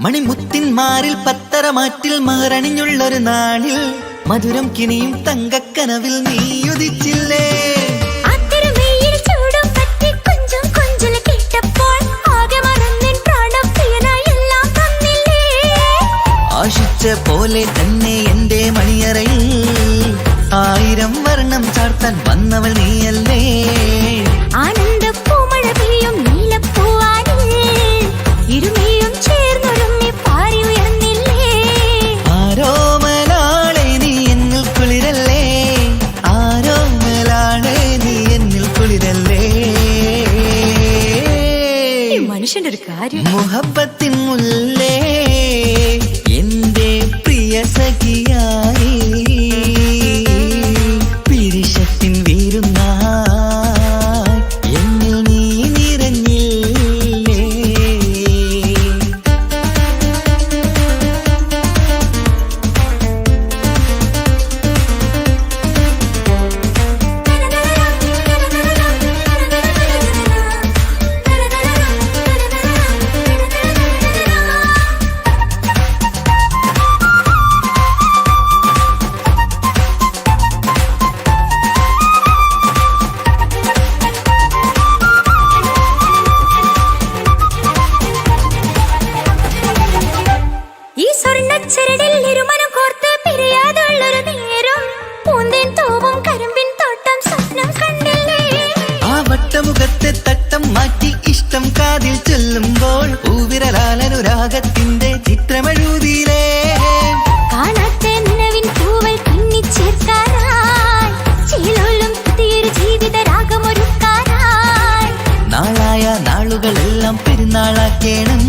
മണിമുത്തിന്മാരിൽ പത്തരമാറ്റിൽ മഹറണിഞ്ഞുള്ളൊരു നാളിൽ മധുരം കിനിയും തങ്കക്കനവിൽ നീയുദിച്ചില്ലേ. ആശിച്ച പോലെ തന്നെ എന്റെ മണിയറയിൽ 1000 വർണ്ണം ചാർത്താൻ വന്നവൾ നീയല്ലേ. ആനന്ദ പൂമഴ പെയ്യും നീലപ്പൂവാനിൽ ഇരുമയും ചേർന്നൊരുമ്മി പാറി ഉയർന്നില്ലേ. ആരോമലാളെ നീ എന്നിൽ കുളിരല്ലേ, ആരോമലാളെ നീ എന്നിൽ കുളിരല്ലേ. മനുഷ്യന്റെ ഒരു കാര്യം മുഹബത്തിൻ മുല്ലേ എന്റെ പ്രിയ സഖിയായി പിരിശത്തിൻ വീരുന്നായി എന്നിൽ നീ നിറഞ്ഞില്ലേ. മുഖത്തെ തട്ടം മാറ്റി ഇഷ്ടം കാതിൽ ചൊല്ലുമ്പോൾ പൂവിരലാലനുരാഗത്തിന്റെ ചിത്രമെഴുതിയിലേ. കാണാത്ത നിലവിൻ പൂവൽ പിന്നിച്ചേർക്കാനായി ചിലോലും പുതിയൊരു ജീവിത രാഗമൊരുക്കാനായി നാളായ നാളുകളെല്ലാം പെരുന്നാളാക്കേണം,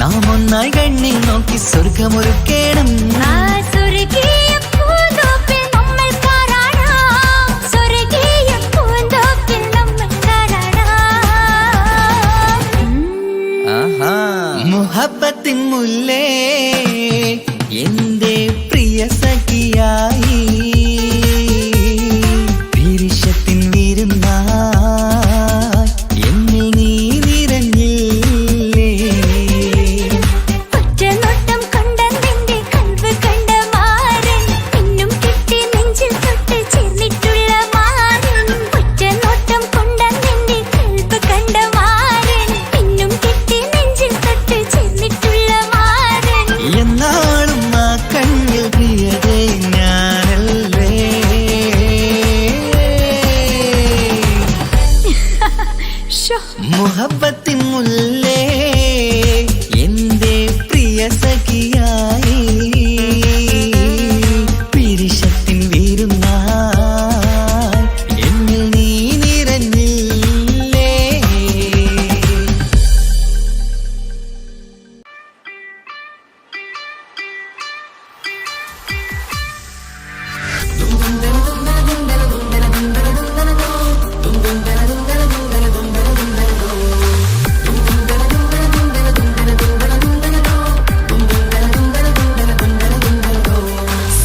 നാം ഒന്നായി കണ്ണിൽ നോക്കി സ്വർഗമൊരുക്കേണം. മുഹബത്തിൻ മുല്ലേ എന്റെ പ്രിയ സഖിയായി പിരിശത്തിൻ വീരുന്നായി എന്നിൽ നീ നിറഞ്ഞില്ലേ. ഒറ്റനോട്ടം കൊണ്ട നിന്റെ കൽവ് കണ്ട മാരൻ പിന്നും കിട്ടി നെഞ്ചിൽ തൊട്ട് ചേർന്നിട്ടുള്ള മാരൻ. ഒറ്റനോട്ടം കൊണ്ട നിന്റെ കൽവ് കണ്ട മാരൻ പിന്നും കിട്ടി നെഞ്ചിൽ തൊട്ട് ചേർന്നിട്ടുള്ള മാരൻ. എന്നാളും ആ കണ്ണിൽ പ്രിയതേ ഞാനല്ലേ. മുഹബത്തിൻ മുല്ലേ എന്റെ പ്രിയ സഖിയായി പിരിശത്തിൻ വീരുന്നായി എന്നിൽ നീ നിറഞ്ഞില്ലേ.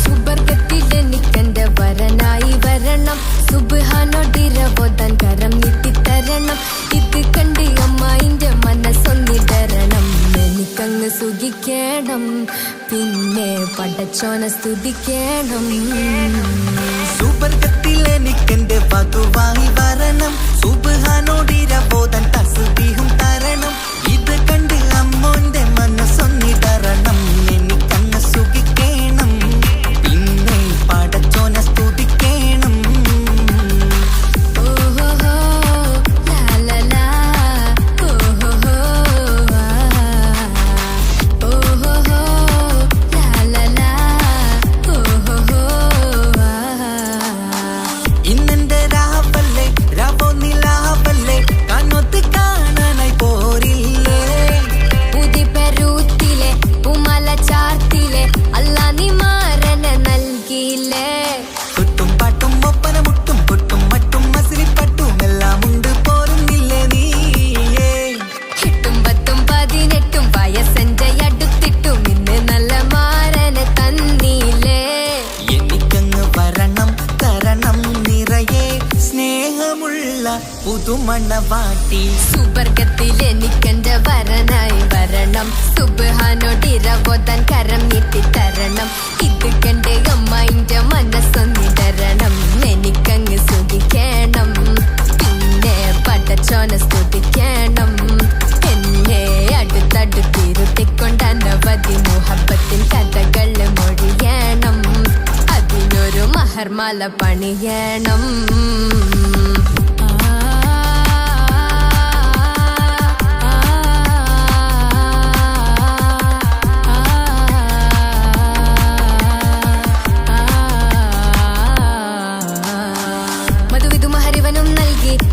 സുബർഗത്തിലെനിക്കെന്റെ വരനായി വരണം, സുബ്ഹാനോടിരവോദാൻ കരം നീട്ടിത്തരണം. ഇത് കണ്ട് അമ്മായിന്റെ മനസ്സൊന്നിടരണം, എനിക്കങ്ങ് സുഖിക്കണം പിന്നെ പടച്ചോനെ സ്തുതിക്കണം. സുബർഗത്തിലെനിക്കെന്റെ വധുവായി വരണം, സുബ്ഹാനോടിരവോദാൻ തസ്ബീഹും തരണം. ഇത് കണ്ട് അമ്മോന്റെ മനസ്സൊന്നിടരണം, എനിക്കങ്ങ് സുഖിക്കണം പിന്നെ പടച്ചോനെ സ്തുതിക്കണം. ഓഹോ ലാ ലാ ലാ ഓഹോ ഓഹോ ലാ ലാ ലാ ഓഹോ. ഇന്നെന്റെ രാവല്ലേ രാവോ നിലാവല്ലേ കണ്ണൊത്ത് കാണാനായി പോരില്ലേ. പുതിപെരൂത്തിലെ ഉമല ചാർത്തിലെ അല്ലാ നീ മാരനെ നൽകിയില്ലേ. കുട്ടും പാട്ടും ഒപ്പന മുട്ടും പൊട്ടും മട്ടും മസിലിപ്പട്ടും എല്ലാം ഉണ്ട് പോരുന്നില്ലേ നീയേ. 8 10 18 വയസ്സെന്റെ അടുത്തിട്ടും ഇന്ന് നല്ല മാരനെ തന്നീലേ. എനിക്കങ്ങ് വരണം തരണം നിറയെ സ്നേഹമുള്ള പുതുമണവാട്ടി. സുബർഗത്തിലെനിക്കെന്റെ വരനായി വരണം, സുബ്ഹാ ഇരവോതാൻ കരം നീട്ടിത്തരണം. ഇത് കണ്ട് അമ്മയിന്റെ മനസ്സൊന്നിടരണം. എനിക്കങ്ങ് സുഖിക്കണം, പിന്നെ പടച്ചോന സ്തുതിക്കണം. എന്നെ അടുത്തടുത്തിരുത്തിക്കൊണ്ട് അനവധി മുഹബത്തിൻ കഥകൾ മൊഴിയണം. അതിനൊരു മഹർമാല പണിയണം.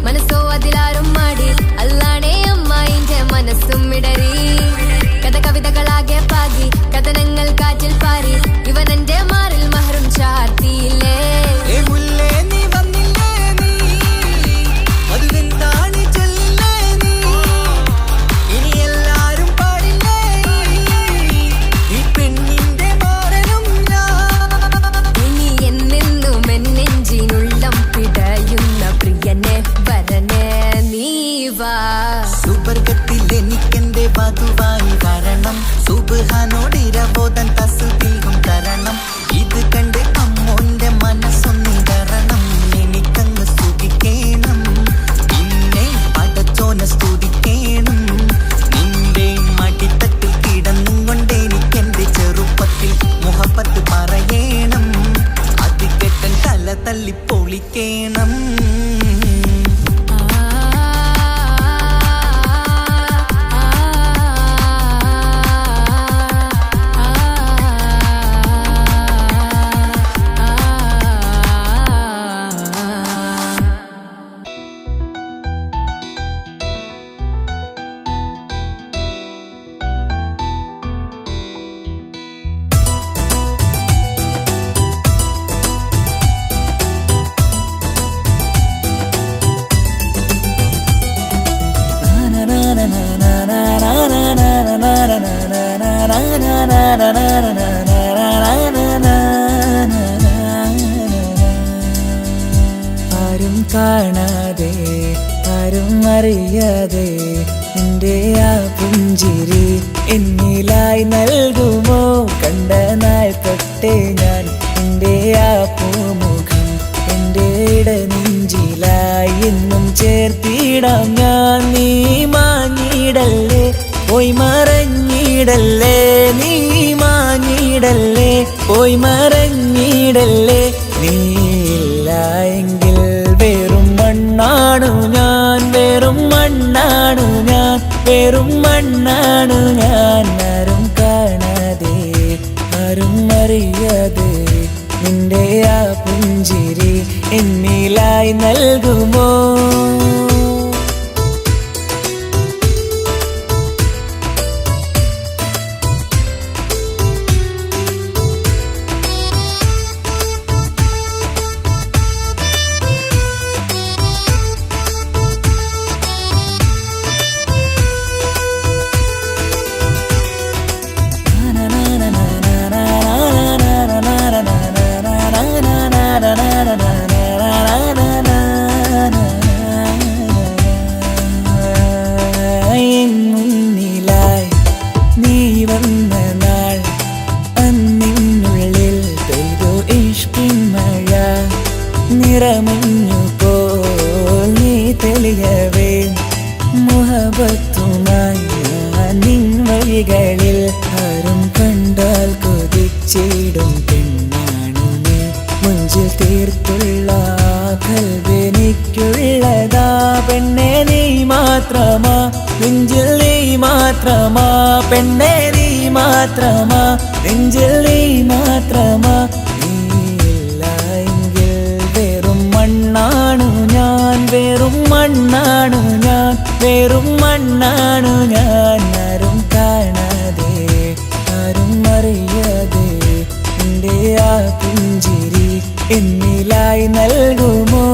മനസ്സോ അതിലാരും മാടി അല്ലാണേ അമ്മായിന്റെ മനസ്സും ഇടറി. കഥ കവിതകളാകെ പാകി കഥനങ്ങൾ കാറ്റിൽ പാറി. ഇവനെന്റെ മാറിൽ മഹറും ചാർത്തിയില്ലേ. ഇനി എന്നെന്നും എന്നെഞ്ചിനുള്ളം പിടയുന്ന പ്രിയനെ വരനെ നീവാ. സുബർഗത്തിൽ എനിക്കെന്റെ വധുവായി വരണം. സുബ്ഹാനോട് ഇരവോതാൻ തസ്ബീഹും തരണം. ഇത് കണ്ട് അമ്മോന്റെ മനസ്സൊന്നിടരണം. എനിക്കങ്ങ് സുഖിക്കണം, പിന്നെ പടച്ചോന സ്തുതിക്കണം. നിന്റെ മടിത്തട്ടിൽ കിടന്നും കൊണ്ട് എനിക്കെന്റെ ചെറുപ്പത്തിൽ മുഹബത്ത് പറയണം. അത് കെട്ടൻ തല തല്ലി പൊളിക്കണം. ആരും കാണാതെ ആരും അറിയാതെ എൻ്റെ ആ പുഞ്ചിരി എന്നിലായി നൽകുമോ? കണ്ട നാൾ തൊട്ടേ ഞാൻ എൻ്റെ ആ പൂമുഖം എൻ്റെ ഇടനെഞ്ചിലായി എന്നും ചേർത്തിടാം ഞാൻ. നീ മാഞ്ഞിടല്ലേ, പോയി മറഞ്ഞിടല്ലേ. നീ മാഞ്ഞിടല്ലേ, പോയി മറഞ്ഞിടല്ലേ. നീയില്ല എങ്കിൽ വെറും മണ്ണാണു ഞാൻ, വെറും മണ്ണാണു ഞാൻ, വെറും മണ്ണാണു ഞാൻ. ആരും കാണാതെ ആരും അറിയാതെ നിന്റെ ആ പുഞ്ചിരി എന്നിലായി നൽകുമോ? മുന്നിലായി നീ വന്ന നാൾ അന്നിനുള്ളിൽ പെയ്തു ഇഷ്കിൻ മഴ. നിറമഞ്ഞു പോൽ നീ തെളിയവേ മുഹബത്തുമായി ഞാൻ നിൻ വഴികളിൽ. ആരും കണ്ടാൽ കൊതിച്ചിടും പെണ്ണാണു നീ. മുഞ്ചിൽ തീർത്തുള്ള കൽവെനിക്കുള്ളതാ പെണ്ണെ നീ മാത്രമാ. നെഞ്ചിൽ നീ മാത്രമാ പെണ്ണെ നീ മാത്രമാ. നെഞ്ചിൽ നീ മാത്രമാ. നീയില്ല എങ്കിൽ വെറും മണ്ണാണു ഞാൻ, വെറും മണ്ണാണു ഞാൻ, വെറും മണ്ണാണു ഞാൻ. ആരും കാണാതെ ആരും അറിയാതെ എൻ്റെ ആ പുഞ്ചിരി എന്നിലായി നൽകുമോ?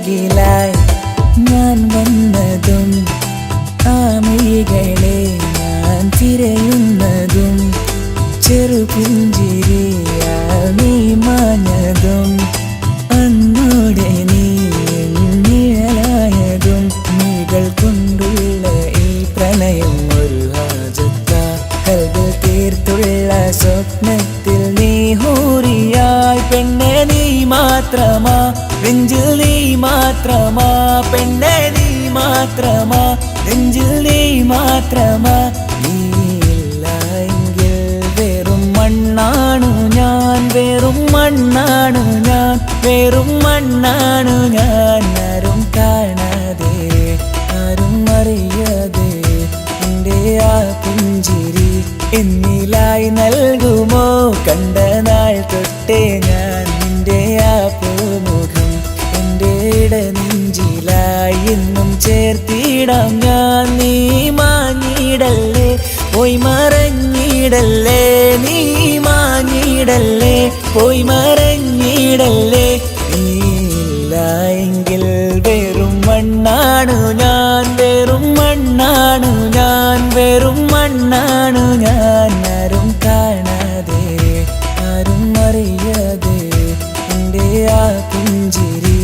അരികിലായി ഞാൻ വന്നതും ആ മിഴികളെ ഞാൻ തിരയുന്നതും ചെറുപുഞ്ചിരിയാൽ നീ മാഞ്ഞതും അന്നോടെ നീ നിഴലായതും നീകൾ കൊണ്ടുള്ള ഈ പ്രണയം ഒരു ഹാജത്ത കൽബ് തീർത്തുള്ള സ്വപ്നത്തിൽ നീ ഹൂറിയായി പെണ്ണെ നീ മാത്രമാ നെഞ്ചിൽ നീ മാത്രമാ പെണ്ണെ നീ മാത്രമാ നെഞ്ചിൽ നീ മാത്രമാ നീയില്ല എങ്കിൽ വെറും മണ്ണാണു ഞാൻ വെറും മണ്ണാണു ഞാൻ വെറും മണ്ണാണു ഞാൻ ആരും കാണാതെ ആരും അറിയാതെ എൻ്റെ ആ പുഞ്ചിരി എന്നിലായി നൽകുമോ കണ്ട നാൾ തൊട്ടേ ഞാൻ നിന്റെ ആ പൂമുഖം എൻ്റെ ഇടനെഞ്ചിലായി എന്നും ചേർത്തിടാം ഞാൻ നീ മാഞ്ഞിടല്ലേ പോയി മറഞ്ഞിടല്ലേ നീ മാഞ്ഞിടല്ലേ പോയി മറഞ്ഞിടല്ലേ നീയില്ല എങ്കിൽ വെറും മണ്ണാണു ഞാൻ വെറും മണ്ണാണു ഞാൻ വെറും മണ്ണാണു ഞാൻ ആരും കാണാതെ ആരും അറിയാതെ എൻ്റെ ആ പുഞ്ചിരി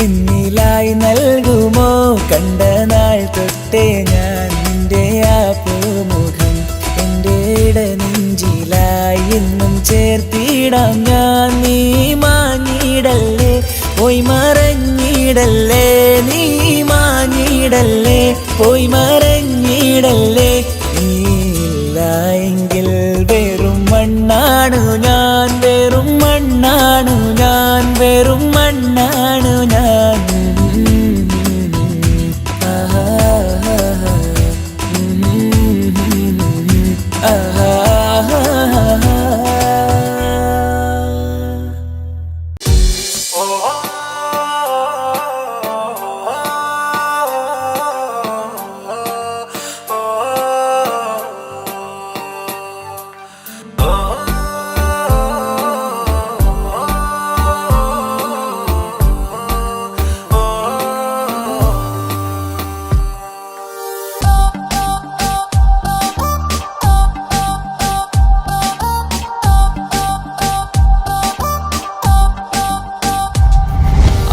എന്നിലായി നൽകുമോ കണ്ട നാൾ തൊട്ടേ ഞാൻ നിന്റെ ആ പൂമുഖം എൻ്റെ ഇടനെഞ്ചിലായി എന്നും ചേർത്തിടാം ഞാൻ നീ മാഞ്ഞിടല്ലേ പോയി മറഞ്ഞിടല്ലേ നീ മാഞ്ഞിടല്ലേ പോയി മറഞ്ഞിടല്ലേ നീയില്ല എങ്കിൽ വെറും മണ്ണാണു ഞാൻ വെറും മണ്ണാണു ഞാൻ വെറും മണ്ണാണു ഞാൻ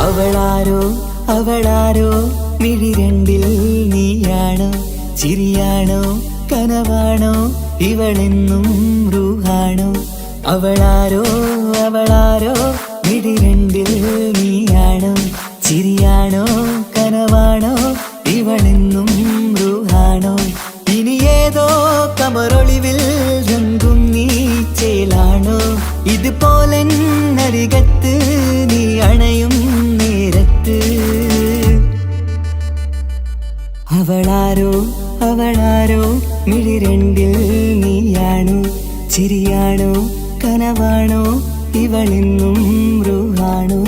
അവളാരോ അവളാരോ മിഴി രണ്ടിൽ നീയാണോ ചിരിയാണോ കനവാണോ ഇവളെന്നും റൂഹാണോ അവളാരോ അവളാരോ മിഴി രണ്ടിൽ നീയാണോ ചിരിയാണോ കനവാണോ ഇവളെന്നും റൂഹാണോ ഇനി ഏതോ കമറൊളിവിൽ രംഗും നീ ചേലാണോ ഇതുപോലെ നരികത്ത് നീ അണയും നേരത്ത് അവളാരോ അവളാരോ മിഴി രണ്ടിൽ നീയാണോ ചിരിയാണോ കനവാണോ ഇവളെന്നും റൂഹാണോ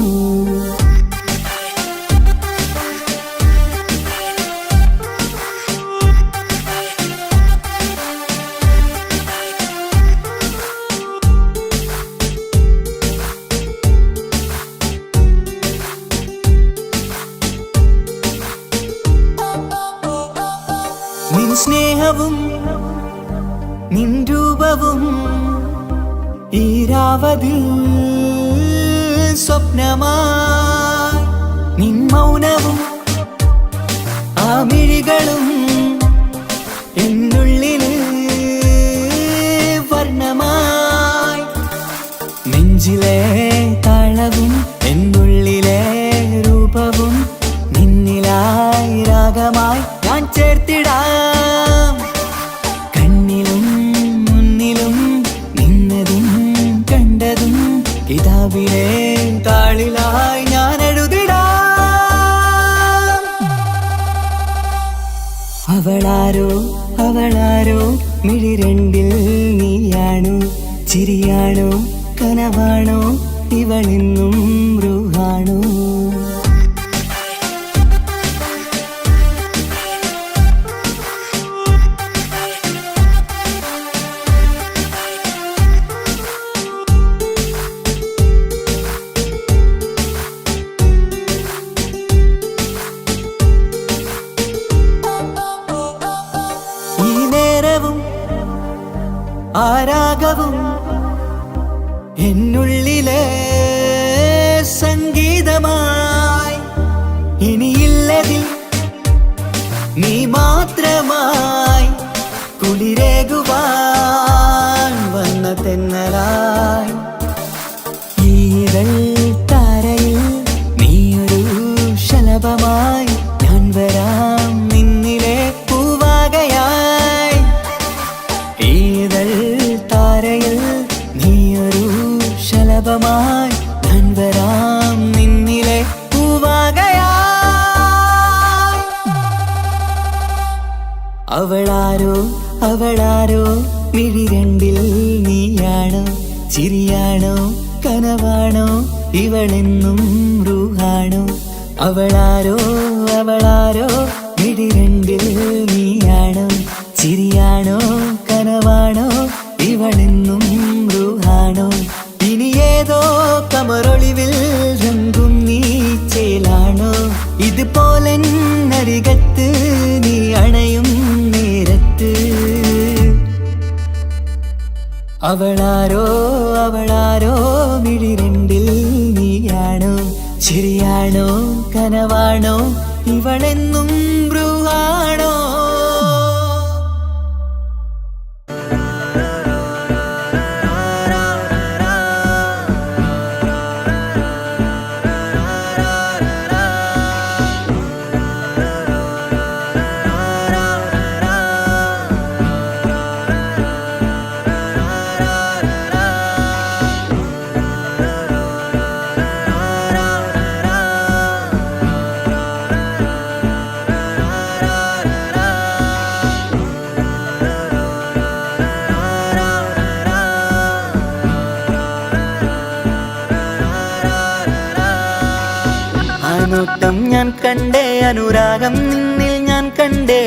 നിൻ സ്നേഹവും നിൻ രൂപവും ഈരാവതിൽ സ്വപ്നമായി നിൻ മൗനവും ആ മിഴികളും എന്നുള്ളില് വർണ്ണമായി നെഞ്ചിലെ താളവും എന്നുള്ളിലെ രൂപവും നിന്നിലായി രാഗമായി ഞാൻ ചേർത്തിടാം കണ്ണിലും മുന്നിലും നിന്നതും കണ്ടതും കിതാബിലെ താളിലായി ഞാൻ എഴുതിടാം അവളാരോ അവളാരോ മിഴി രണ്ടിൽ നീയാണോ ചിരിയാണോ കനവാണോ ഇവളെന്നും റൂഹാണോ ആരാഗവും എന്നുള്ളിലെ സംഗീതമായി ഇനിയില്ലതിൽ നീ മാത്രമായി കുളിരേകുവാൻ വന്ന തെന്നലായി ഈതൾ താരയിൽ നീയൊരു ശലഭമായി ഞാൻ വരാം നിന്നിലെ പൂവാകയായി ഈതൾ താരയിൽ നീയൊരു ശലഭമായി ഞാൻ വരാം നിന്നിലെ പൂവാകയായി അവളാരോ അവളാരോ മിഴി രണ്ടിൽ നീയാണോ ചിരിയാണോ കനവാണോ ഇവളെന്നും റൂഹാണോ അവളാരോ അവളാരോ മിഴി രണ്ടിൽ നീയാണോ ചിരിയാണോ കനവാണോ ഇവളെന്നും റൂഹാണോ ഇനി ഏതോ കമറൊളിവിൽ രംഗും നീ ചേലാണോ ഇതുപോലെ നരികത്ത് നീ അണയും നേരത്ത് അവളാരോ അവളാരോ മിഴി രണ്ടിൽ നീയാണോ ചിരിയാണോ കനവാണോ ഇവളെന്നും ബ്രൂഹാണോ നോട്ടം ഞാൻ കണ്ടേ അനുരാഗം നിന്നിൽ ഞാൻ കണ്ടേ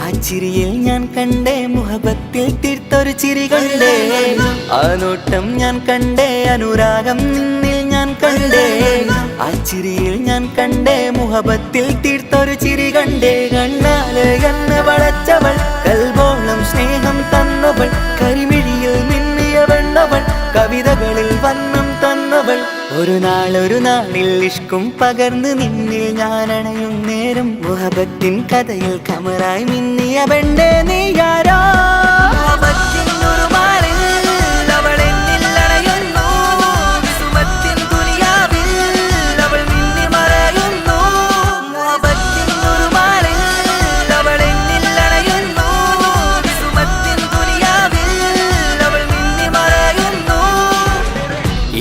ആ ചിരിയിൽ ഞാൻ കണ്ടേ മുഹബത്തിൽ തീർത്തൊരു ചിരി കണ്ടേ ആ നോട്ടം ഞാൻ കണ്ടേ അനുരാഗം നിന്നിൽ ഞാൻ കണ്ടേ ആ ചിരിയിൽ ഞാൻ കണ്ടേ മുഹബത്തിൽ തീർത്തൊരു ചിരി കണ്ടേ കണ്ടാല് എന്നെ വളച്ചവൾ കൽബോളം സ്നേഹം തന്നവൾ കരിമിഴിയിൽ മിന്നിയ വെണ്ണവൾ കവിതകളിൽ വന്നം തന്നവൾ ഒരു നാളിൽ ഇഷ്കും പകർന്ന് നിന്നിൽ ഞാൻ അണയും നേരം മുഹബത്തിൻ കഥയിൽ കമറായി മിന്നിയ പെണ്ണേ നീയാരോ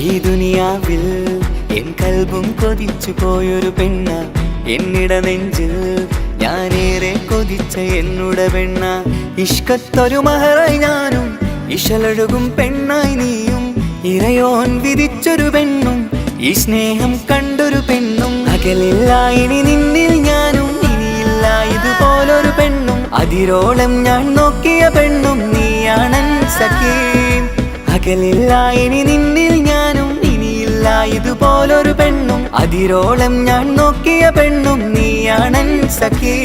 ഈ ദുനിയാവിൽ എൻ കൽബും കൊതിച്ചു പോയൊരു പെണ്ണ എന്നിട നെഞ്ചിൽ ഞാനേറെ കൊതിച്ച എന്നുടെ പെണ്ണ ഇഷ്കത്തൊരു മഹറായി ഞാനും ഇശലൊഴുകും പെണ്ണായി നീയും ഇറയോൻ വിധിച്ചൊരു പെണ്ണും ഈ സ്നേഹം കണ്ടൊരു പെണ്ണും അകലില്ല ഇനി നിന്നിൽ ഞാനും ഇനിയില്ല ഇതുപോലൊരു പെണ്ണും അതിരോളം ഞാൻ നോക്കിയ പെണ്ണും നീയാണൻ സഖീ അകലില്ല ഇനി നിന്നിൽ ഞാനും ഇനിയില്ല ഇതുപോലൊരു പെണ്ണും അതിരോളം ഞാൻ നോക്കിയ പെണ്ണും നീയാണൻ സഖീ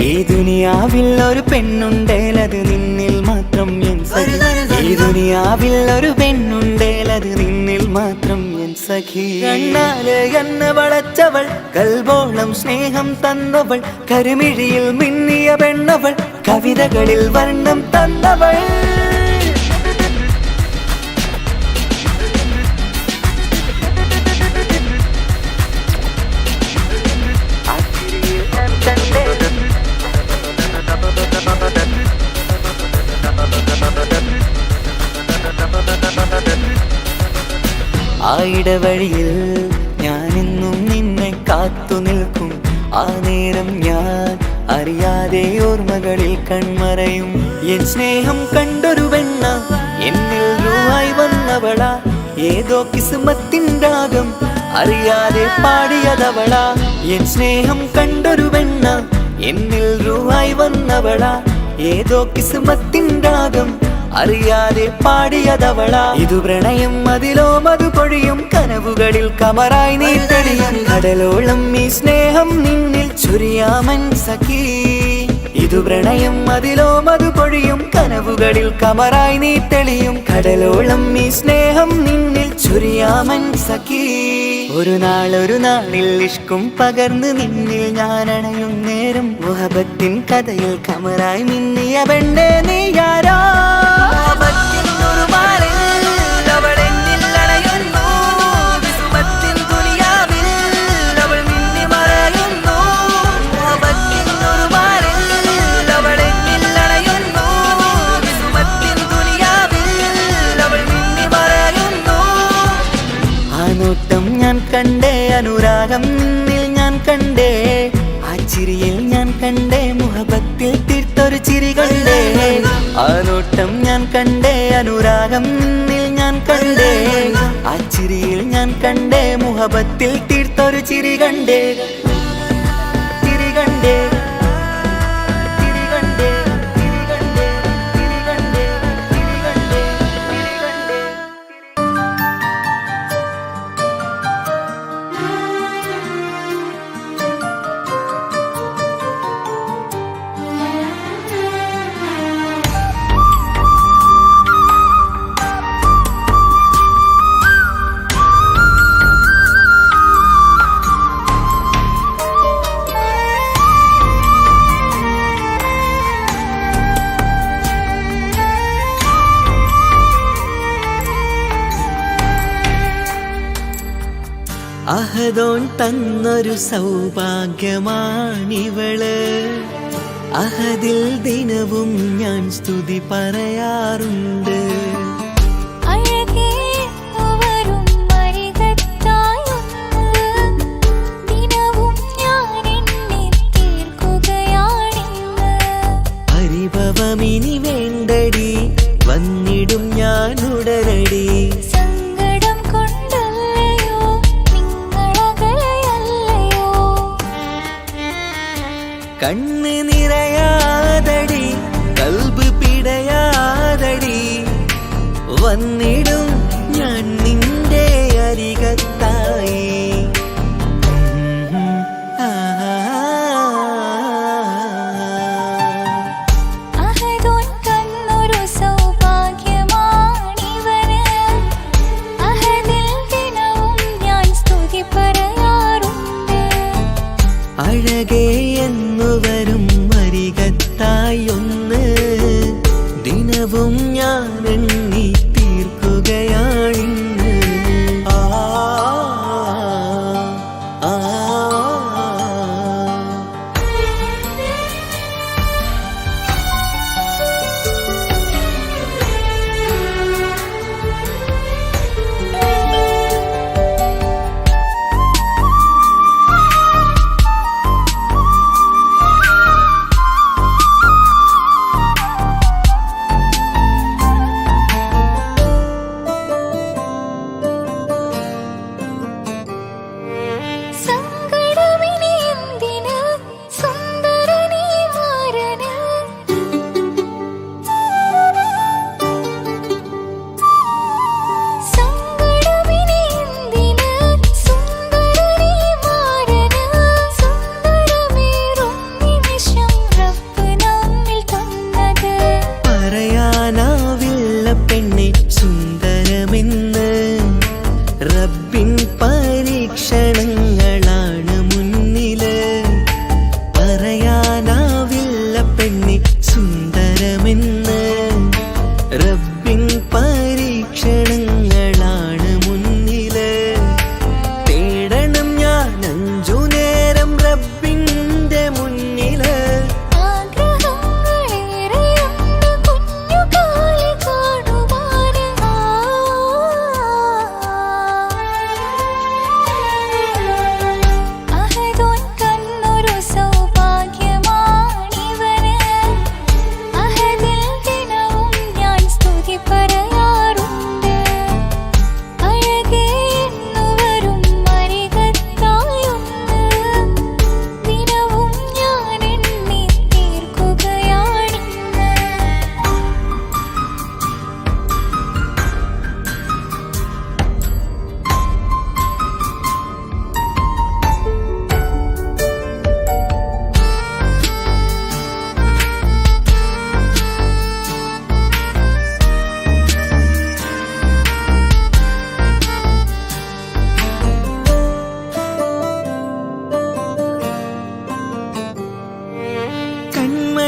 ഈ ദുനിയാവിൽ ഒരു പെണ്ണുണ്ടേലത് നിന്നിൽ മാത്രം എൻ സഖി ഈ ദുനിയാവിൽ ഒരു പെണ്ണുണ്ടേലത് നിന്നിൽ മാത്രം എൻ സഖി കണ്ണാല് എന്നെ വളച്ചവൾ കൽബോളം സ്നേഹം തന്നവൾ കരുമിഴിയിൽ മിന്നിയ പെണ്ണവൾ കവിതകളിൽ വർണ്ണം തന്നവൾ ആ ഇടവഴിയിൽ ഞാനെന്നും നിന്നെ കാത്തു നിൽക്കും ആ നേരം ഞാൻ അറിയാതെ ഓർമ്മകളിൽ കൺമറയും എൻ സ്നേഹം കണ്ടൊരു പെണ്ണ എന്നിൽ റൂഹായി വന്നവളാ ഏതോ കിസ്മത്തിൻ രാഗം അറിയാതെ പാടിയതവളാ എൻ സ്നേഹം കണ്ടൊരു പെണ്ണ എന്നിൽ റൂഹായി വന്നവളാ ഏതോ കിസ്മത്തിൻ രാഗം അറിയാതെ പാടിയതവളാ ഇതു പ്രണയം അതിലോ മധു പൊഴിയും കനവുകളിൽ കമറായി നീ തെളിയും കടലോളം ഈ സ്നേഹം നിന്നിൽ ചൊരിയാമൻ സഖീ ഇതു പ്രണയം അതിലോ മധു പൊഴിയും കനവുകളിൽ കമറായി നീ തെളിയും കടലോളം ഈ സ്നേഹം നിന്നിൽ ചൊരിയാമൻ സഖി ഒരു നാളിൽ ഇഷ്കും പകർന്ന് നിന്നിൽ ഞാൻ അണയും നേരം മുഹബത്തിൻ കഥയിൽ കമറായി മിന്നിയ പെണ്ണെ നീയാരോ ഞാൻ കണ്ടേ അനുരാഗം നിന്നിൽ ഞാൻ കണ്ടേ ആ ചിരിയിൽ ഞാൻ കണ്ടേ മുഹബത്തിൽ തീർത്തൊരു ചിരി കണ്ടേ ആ നോട്ടം ഞാൻ കണ്ടേ അനുരാഗം നിന്നിൽ ഞാൻ കണ്ടേ ആ ചിരിയിൽ ഞാൻ കണ്ടേ മുഹബത്തിൽ തീർത്തൊരു ചിരി കണ്ടേ ചിരി കണ്ടേ അഹദോൻ തന്നൊരു സൗഭാഗ്യമാണിവള് അഹദിൽ ദിനവും ഞാൻ സ്തുതി പറയാറുണ്ട് പരിഭവമിനി വേണ്ടടി വന്നിടും ഞാൻ ഉടനടി കണ്ണ് നിറയാതടി കൽബ് പിടയാതടി വന്നിടും ഞാൻ നിന്റെ അരികത്തായി അഴകേ എന്നുവരും അരികത്തായി ഒന്ന് ദിനവും ഞാൻ എണ്ണി തീർക്കുകയാണിന്ന്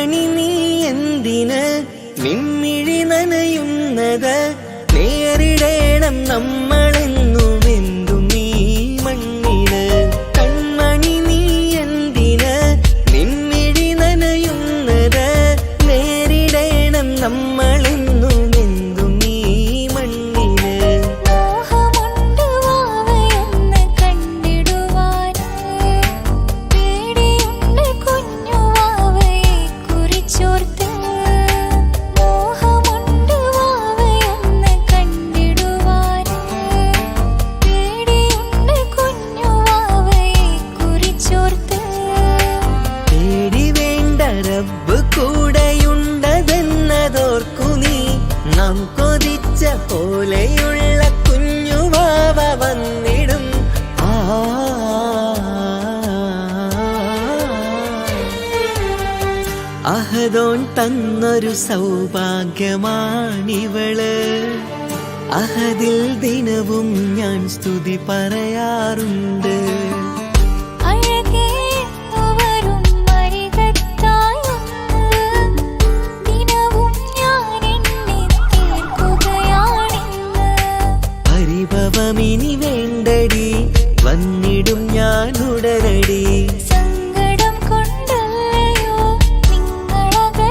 കൺമണി നീ എന്തിന് നിൻമിഴി നനയുന്നത് നേരിടേണം നമ്മളെന്നും എന്തും ഈ മണ്ണില് കൺമണി നീ എന്തിന് നിൻമിഴി നനയുന്നത് നേരിടേണം നമ്മളെന്നും എന്തും ഈ മണ്ണില് മോഹമുണ്ട് വാവയൊന്ന് കണ്ടിടുവാൻ പേടിയുണ്ട് കുഞ്ഞു വാവയെ കുറിച്ചോർത്ത് മോഹമുണ്ട് വാവയൊന്ന് കണ്ടിടുവാൻ പേടിയുണ്ട് കുഞ്ഞു വാവയെ കുറിച്ചോർത്ത് പേടി വേണ്ട റബ്ബ് കൂടെയുണ്ടതെന്നതോർക്കു നീ നാം കൊതിച്ച പോലെയുള്ള കുഞ്ഞുവാവ വന്നിടും അഹദോൻ തന്നൊരു സൗഭാഗ്യമാണിവള് അഹദിൽ ദിനവും ഞാൻ സ്തുതി പറയാറുണ്ട് അഴകേ വരും മരികത്തായൊന്ന് ദിനവും ഞാൻ എന്നെ തീർക്കുകയാണിന്ന് പരിഭവമിനി വേണ്ടടി വന്നിടും ഞാൻ ഉടനടി സങ്കടം കൊണ്ടല്ലയോ നിങ്ങളകലെയല്ലയോ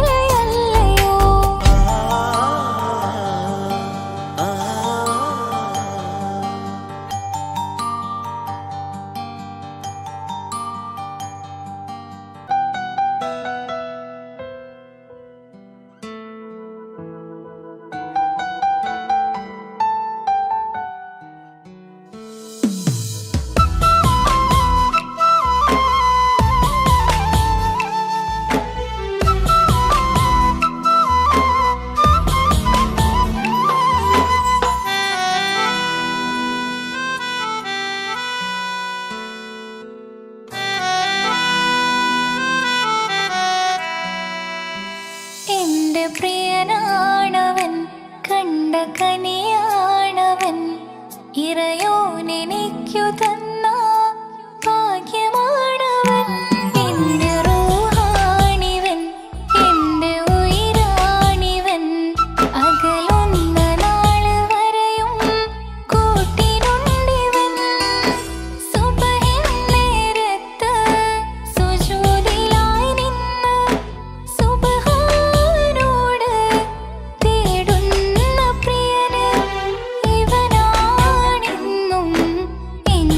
എന്റെ പ്രിയനാണവൻ കണ്ട കനിയാണവൻ ഇറയോനെനിക്കു തന്ന ഭാഗ്യമാണവൻ എന്റെ റൂഹാണിവൻ എന്റെ ഉയിരാണിവൻ അകലുന്ന നാള് വരെയും കൂട്ടിനുണ്ടിവൻ സുബഹിൻ നേരത്ത് സുജൂദിലായി നിന്ന് സുബ്ഹാനോട് തേടുന്ന പ്രിയന് ഇവനാണെന്നും എൻ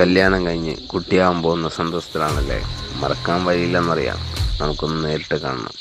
കല്യാണം കഴിഞ്ഞ് കുട്ടിയാവാൻ പോകുന്ന സന്തോഷത്തിലാണല്ലേ. മറക്കാൻ വഴിയില്ലെന്നറിയാം. നമുക്കൊന്ന് നേരിട്ട് കാണണം.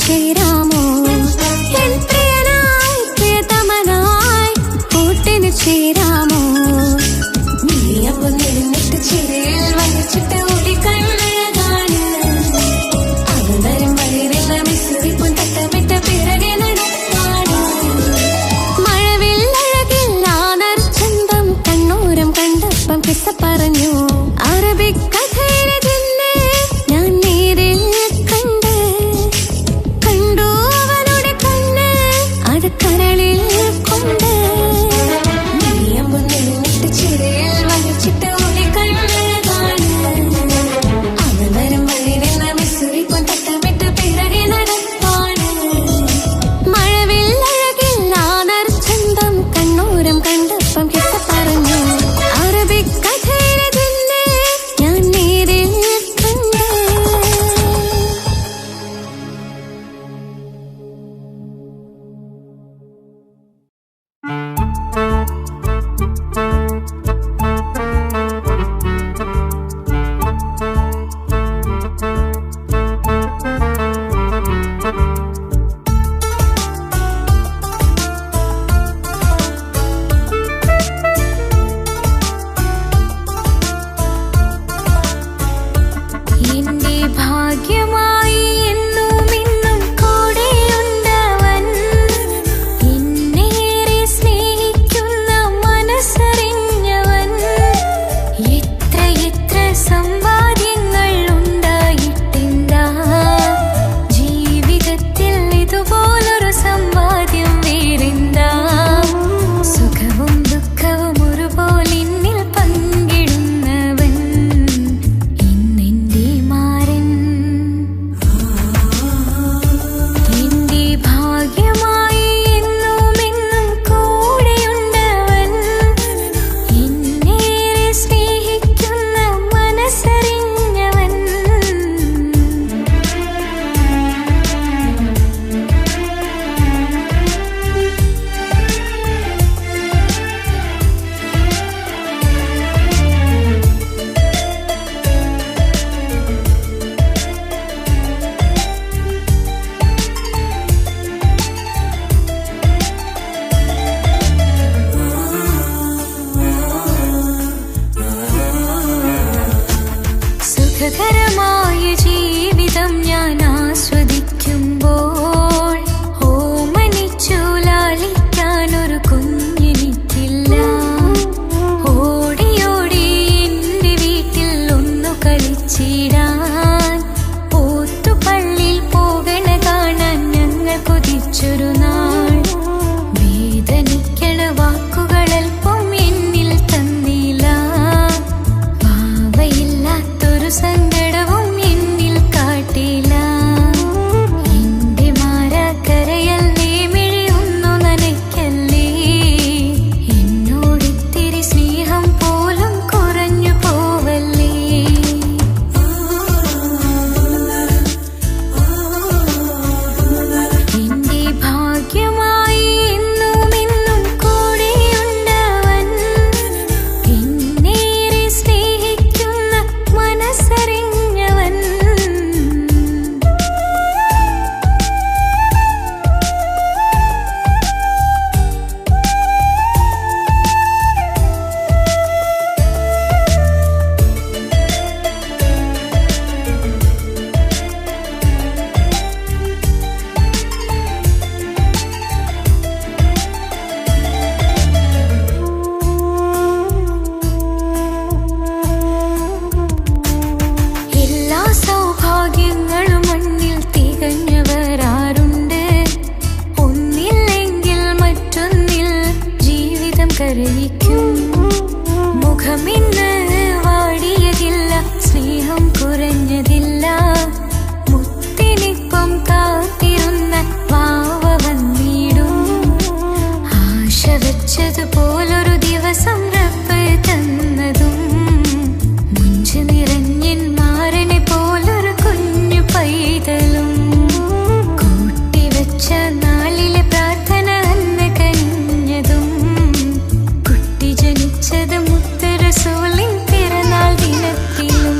ശ്രീരാമോ എൻ പ്രിയനായി പ്രിയതമനായി കൂട്ടിന് ചേരാ ജനിച്ചൊരു നാൾ വേദനിക്കണ വാക്കുകളൽപ്പം എന്നിൽ തന്നില്ല. ഭാവയില്ലാത്തൊരു സങ്കടവും എന്നിൽ കാട്ടില്ല. എന്റെ മാരാക്കരയല്ലേ മിഴിയൊന്നു നനയ്ക്കല്ലേ. എന്നോടിത്തിരി സ്നേഹം പോലും കുറഞ്ഞു പോവല്ലേ. എന്റെ ഭാഗ്യമായി എന്നും എന്നും കൂടെയുണ്ടവൻ. എന്നേറെ സ്നേഹിക്കുന്ന മനസ്സറിഞ്ഞവൻ. എല്ലാ സൗഭാഗ്യങ്ങളും മണ്ണിൽ തികഞ്ഞവരാരുണ്ട്. ഒന്നില്ലെങ്കിൽ മറ്റൊന്നിൽ ജീവിതം കരയിക്കും. മുഖമിന്ന് വാടിയതില്ല, സ്നേഹം കുറഞ്ഞതില്ല. മുത്തിനിപ്പം കാത്തിരുന്ന വാവ വന്നിടും. ആശ വെച്ചതുപോലൊരു ദിവസം റബ്ബ് തന്നതും. മുഞ്ച് നിറഞ്ഞൻ മാരനെ പോലൊരു കുഞ്ഞു പൈതലും. കൂട്ടിവെച്ച നാളിലെ പ്രാർത്ഥന അന്ന് കനിഞ്ഞതും. കുട്ടി ജനിച്ചത് മുത്ത് റസൂലിൻ പിറന്നാൾ ദിനത്തിലും.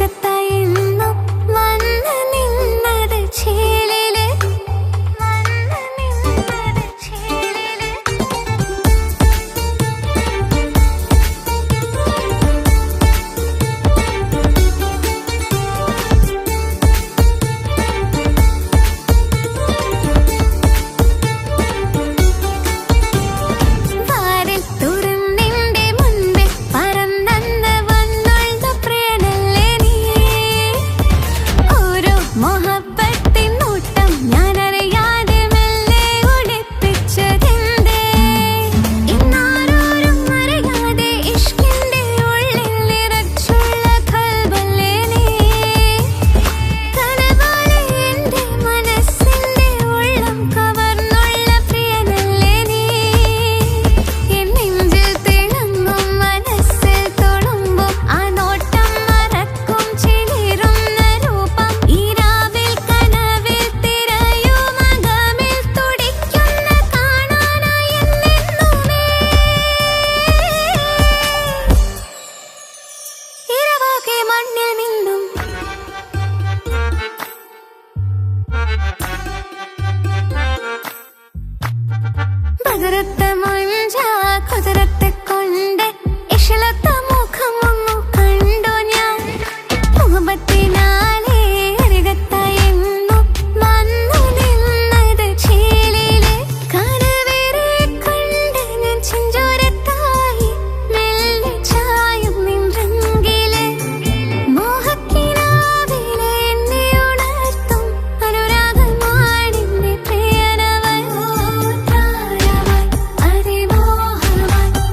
അരികത്തായെന്നും വന്ന് നിന്നത് ചേലില് കുതിരത്തെ മുഞ്ച കുതിരത്തെ കൊണ്ട് ഇഷലത്ത മുഖമൊന്നു കണ്ടു ഞാൻ മുഖത്തിനാലേ അരികത്തായെന്നും വന്നു നിന്നത് ചേലില് കനവേറെ കണ്ട് ഞാൻ ചെഞ്ചോരത്തായി മെല്ലെ ചായും നിൻറെങ്കില് മോഹക്കിനാവിലെ എന്നെ ഉണർത്തും അനുരാഗമാണിന്റെ പ്രിയനവൻ അതിമോഹമായി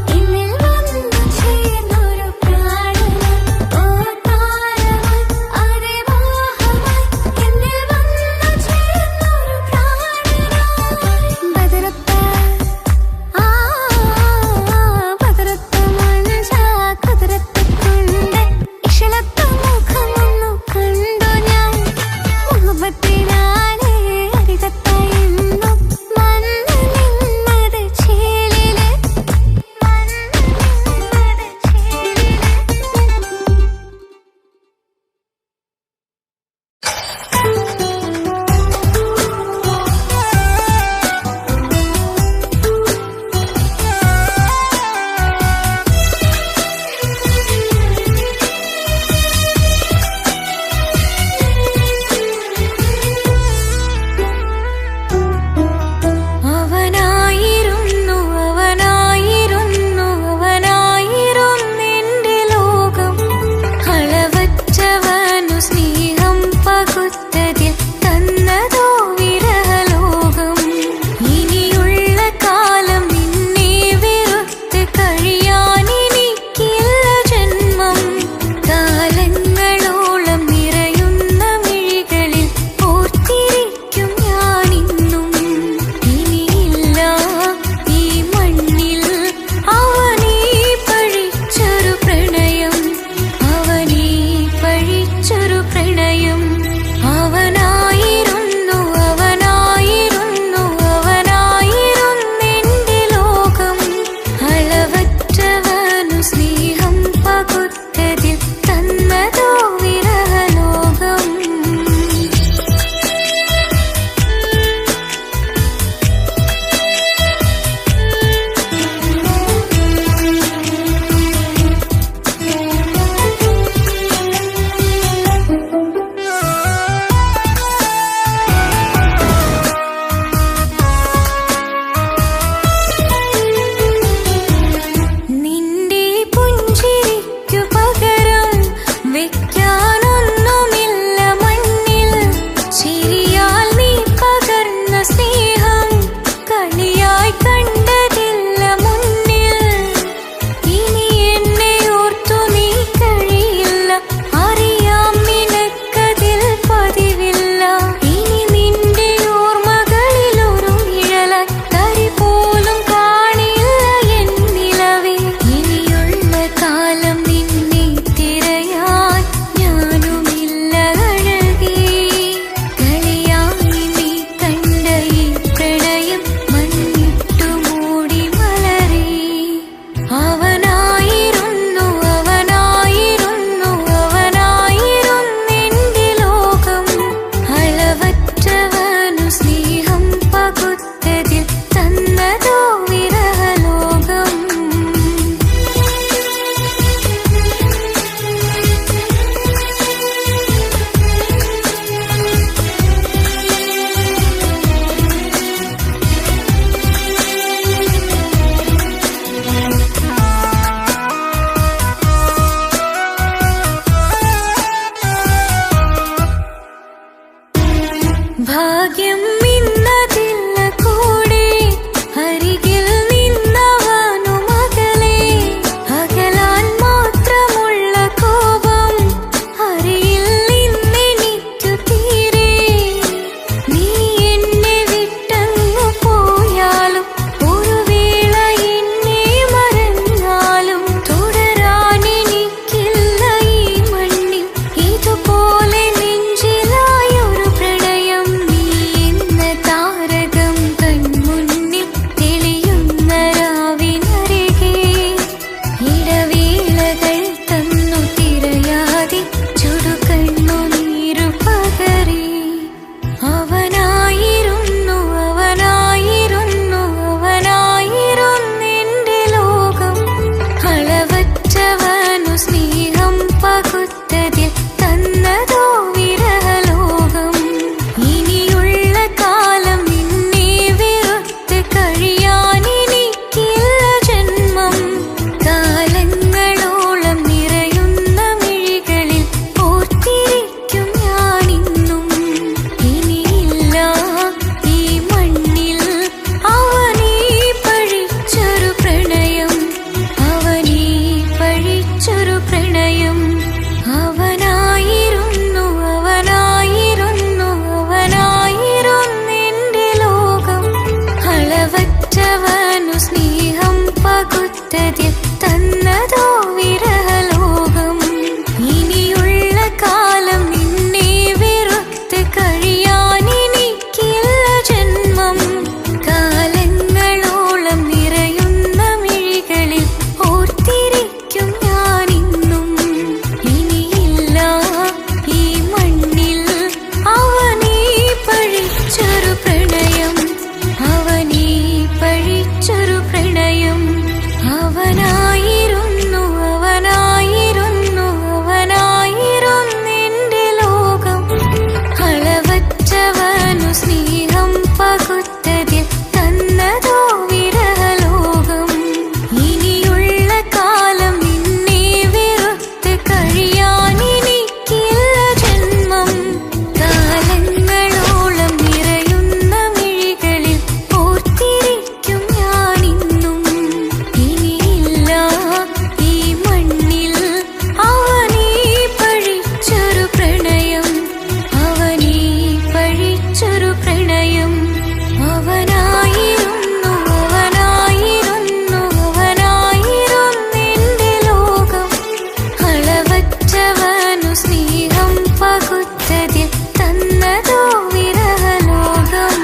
പടച്ചവനു സ്നേഹം പകുത്തതിൽ തന്നതോ വിരഹലോകം.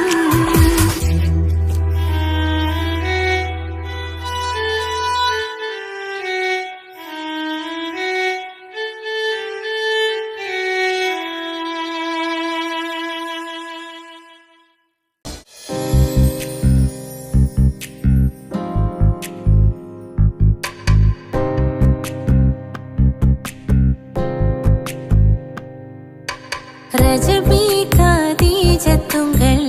ரஜபி கதீஜத்துங்கள்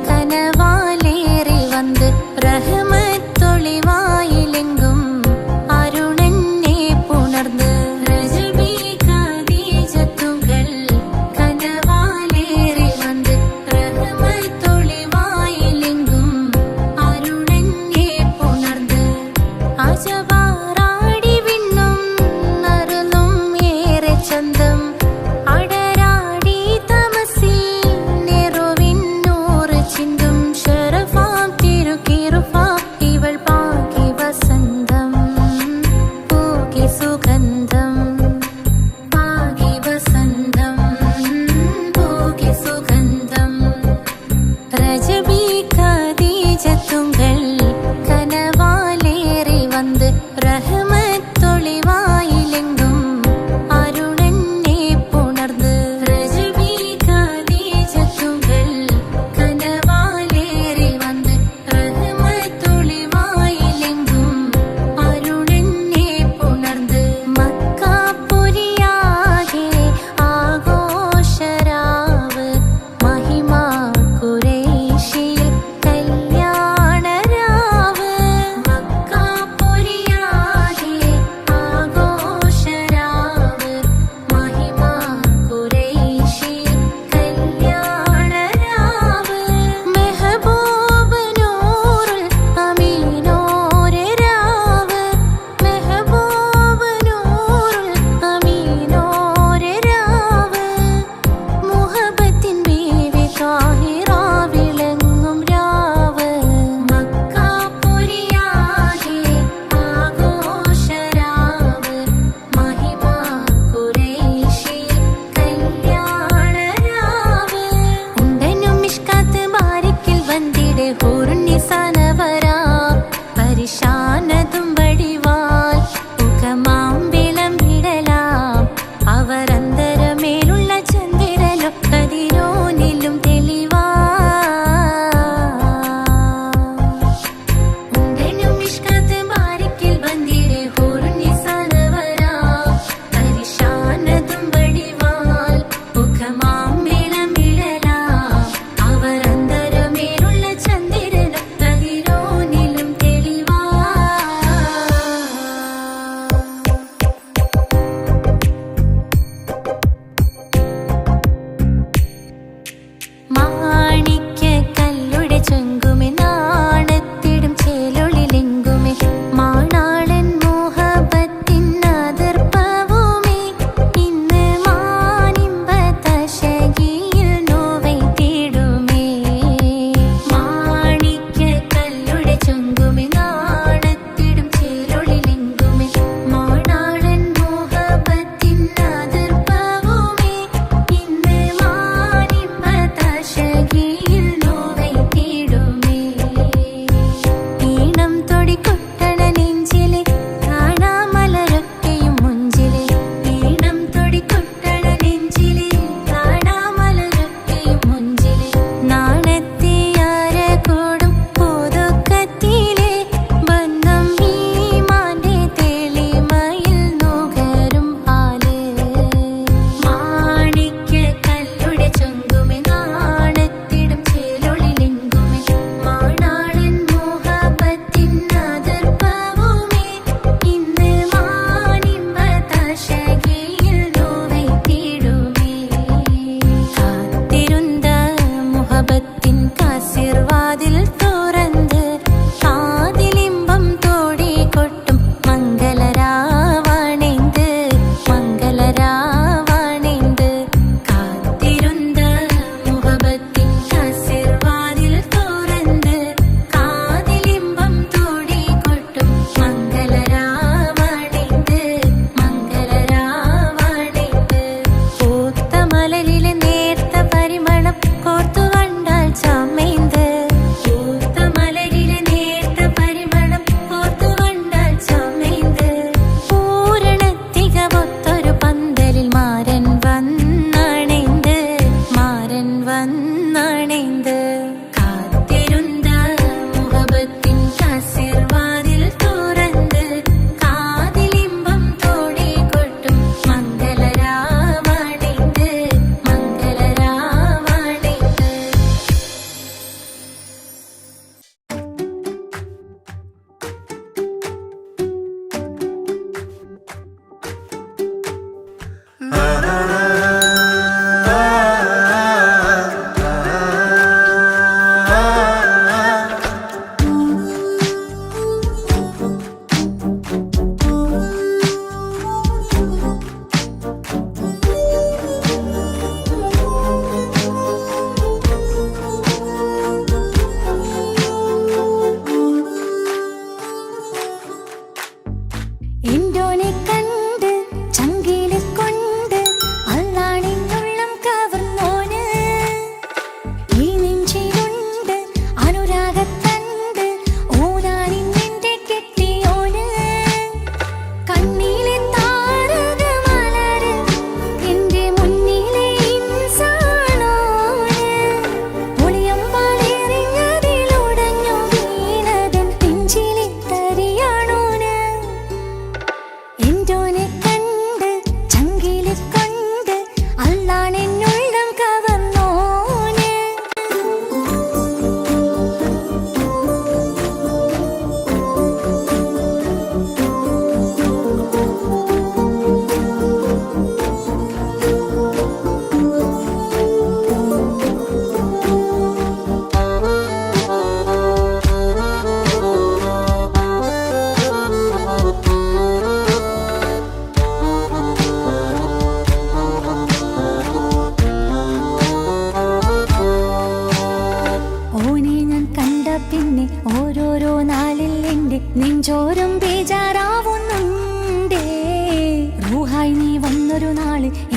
கனவாலேறி வந்து ரஹமத்தொளிவாயிலெங்கும் அருணன்னே புணர்ந்து. ரஜபி கதீஜத்துங்கள் கனவாலேறி வந்து ரஹமத்தொளிவாயிலெங்கும் அருணன்னே புணர்ந்து. അജവാറാടി വിണ്ണും നറുന്നും ഏറെ ചന്തം അടരാടി തമസി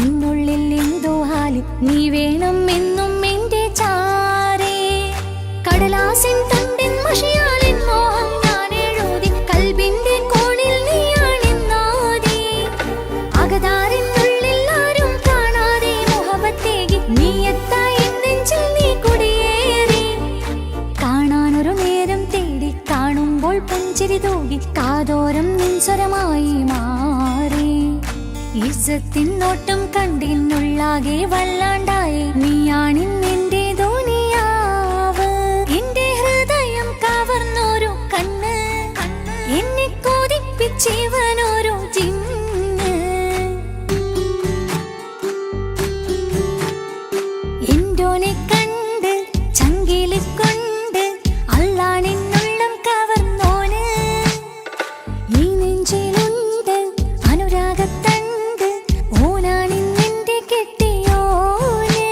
എന്നുള്ളിൽ എന്തോ ഹാല് നീ വേണം എന്നും എന്റെ ചാരേ കടലാസിൻ തണ്ടിൻ മഷിയാലിൻ മോഹം ഞാൻ എഴുതി കൽബിന്റെ കോണിൽ നീയാണെന്നോതി അകതാരിനുള്ളിൽ ആരും കാണാതെ മുഹബത്തേകി നീ എത്തായി നെഞ്ചിൽ നീ കുടിയേറി കാണാനൊരു നേരം തേടി കാണുമ്പോൾ പുഞ്ചിരി തൂകി കാതോരം നിൻസ്വരമായി മാറി ഇസ്സത്തിൻ നോട്ടം കണ്ടിന്നുള്ളാകെ വല്ലാണ്ടായി നീയാണിന്നെന്റെ ദുനിയാവ് എന്റെ ഹൃദയം കവർന്നോരു കണ്ണ് എന്നെ കൊതിപ്പിച്ചിവനോരു ജിന്ന് എന്തോനെ കണ്ട് ചങ്കില് കൊണ്ട് അള്ളാണെന്നുള്ളം കവർന്നോന് ഈ നെഞ്ചിലുണ്ട് അനുരാഗത്തണ്ട് ഓനാണിന്നെന്റെ കെട്ടിയോന്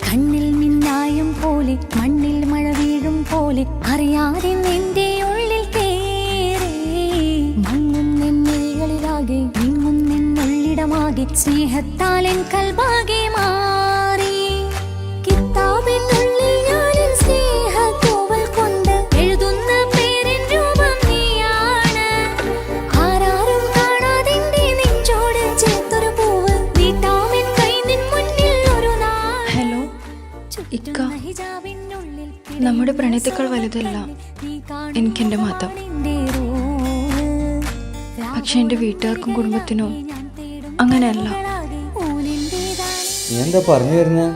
കണ്ണിൽ മിന്നായം പോലെ മണ്ണിൽ മഴ വീഴും പോലെ അറിയാതെ നിന്റെ ഉള്ളിൽ കേറി മങ്ങുന്നെന്നുള്ളിലാകെ നീങ്ങുന്നെന്നുള്ളിടമാകെ സ്നേഹത്താൽ എൻ കൽബാകെ മാറി കിതാബിനുള്ളിൽ ഞാനെൻ സ്നേഹത്തൂവൽ കൊണ്ട് എഴുതുന്ന പേരിൻ രൂപം നീയാണ് ആരാരും കാണാതെന്റെ നെഞ്ചോട് ചേർത്തൊരു പൂവ് നീട്ടാമെൻ കൈ നിൻ മുന്നിൽ ഒരു നാൾ ഹലോ ഇക്ക, നമ്മുടെ പ്രണയത്തേക്കാൾ വലുതല്ല എനിക്കെൻ്റെ മതം. പക്ഷെ എൻ്റെ വീട്ടുകാർക്കും കുടുംബത്തിനും അങ്ങനെയല്ല. നീ എന്താ പറഞ്ഞു വരുന്നേ?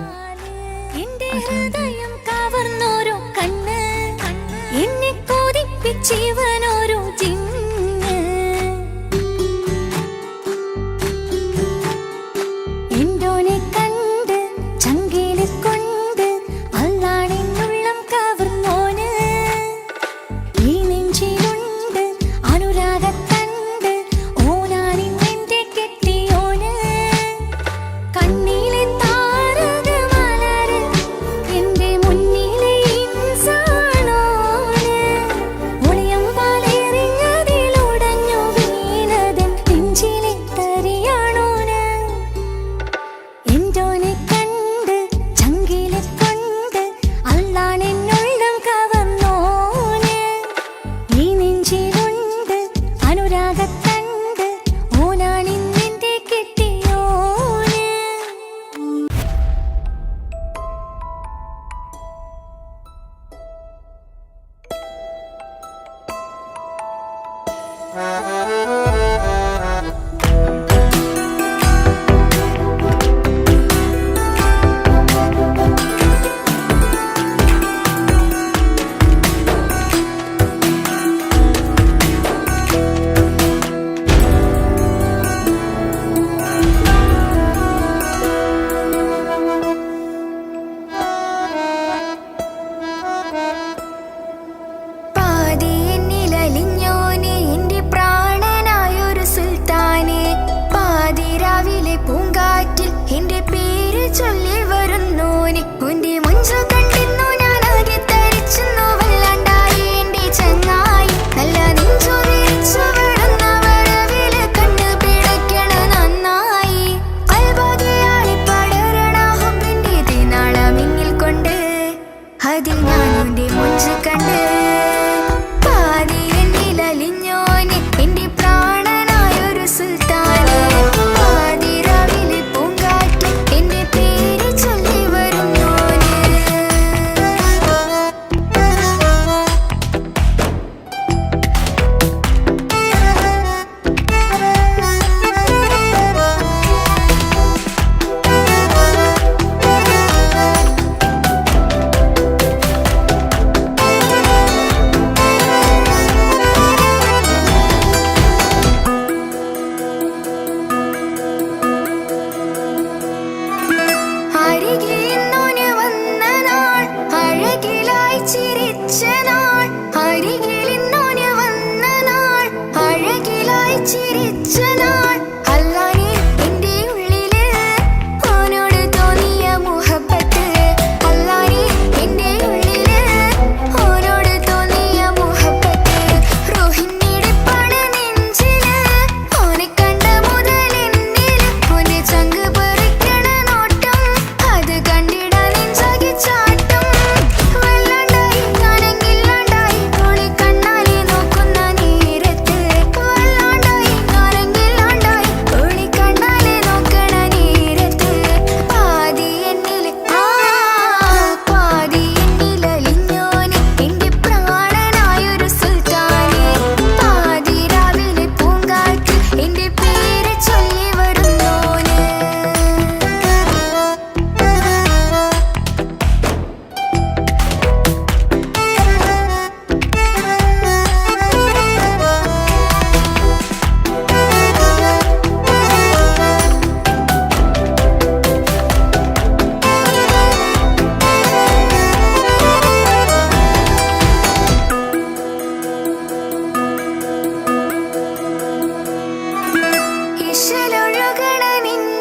കവർന്നോരോ കണ്ണ് എന്നെ കൊതിപ്പിച്ചിവനോരോ ജിന്ന് എന്തോനെ കണ്ട് ചങ്കില് കൊണ്ട് അള്ളാണെന്നുള്ളം കവർന്നോന് ഈ നെഞ്ചിലുണ്ട് അനുരാഗത്തണ്ട് ഓനാണിന്നെന്റെ കെട്ടിയോന് കണ്ണിലെ താരകമലര് എന്റെ മുന്നിലെ ഇൻസാണോന് ഒളിയമ്പാല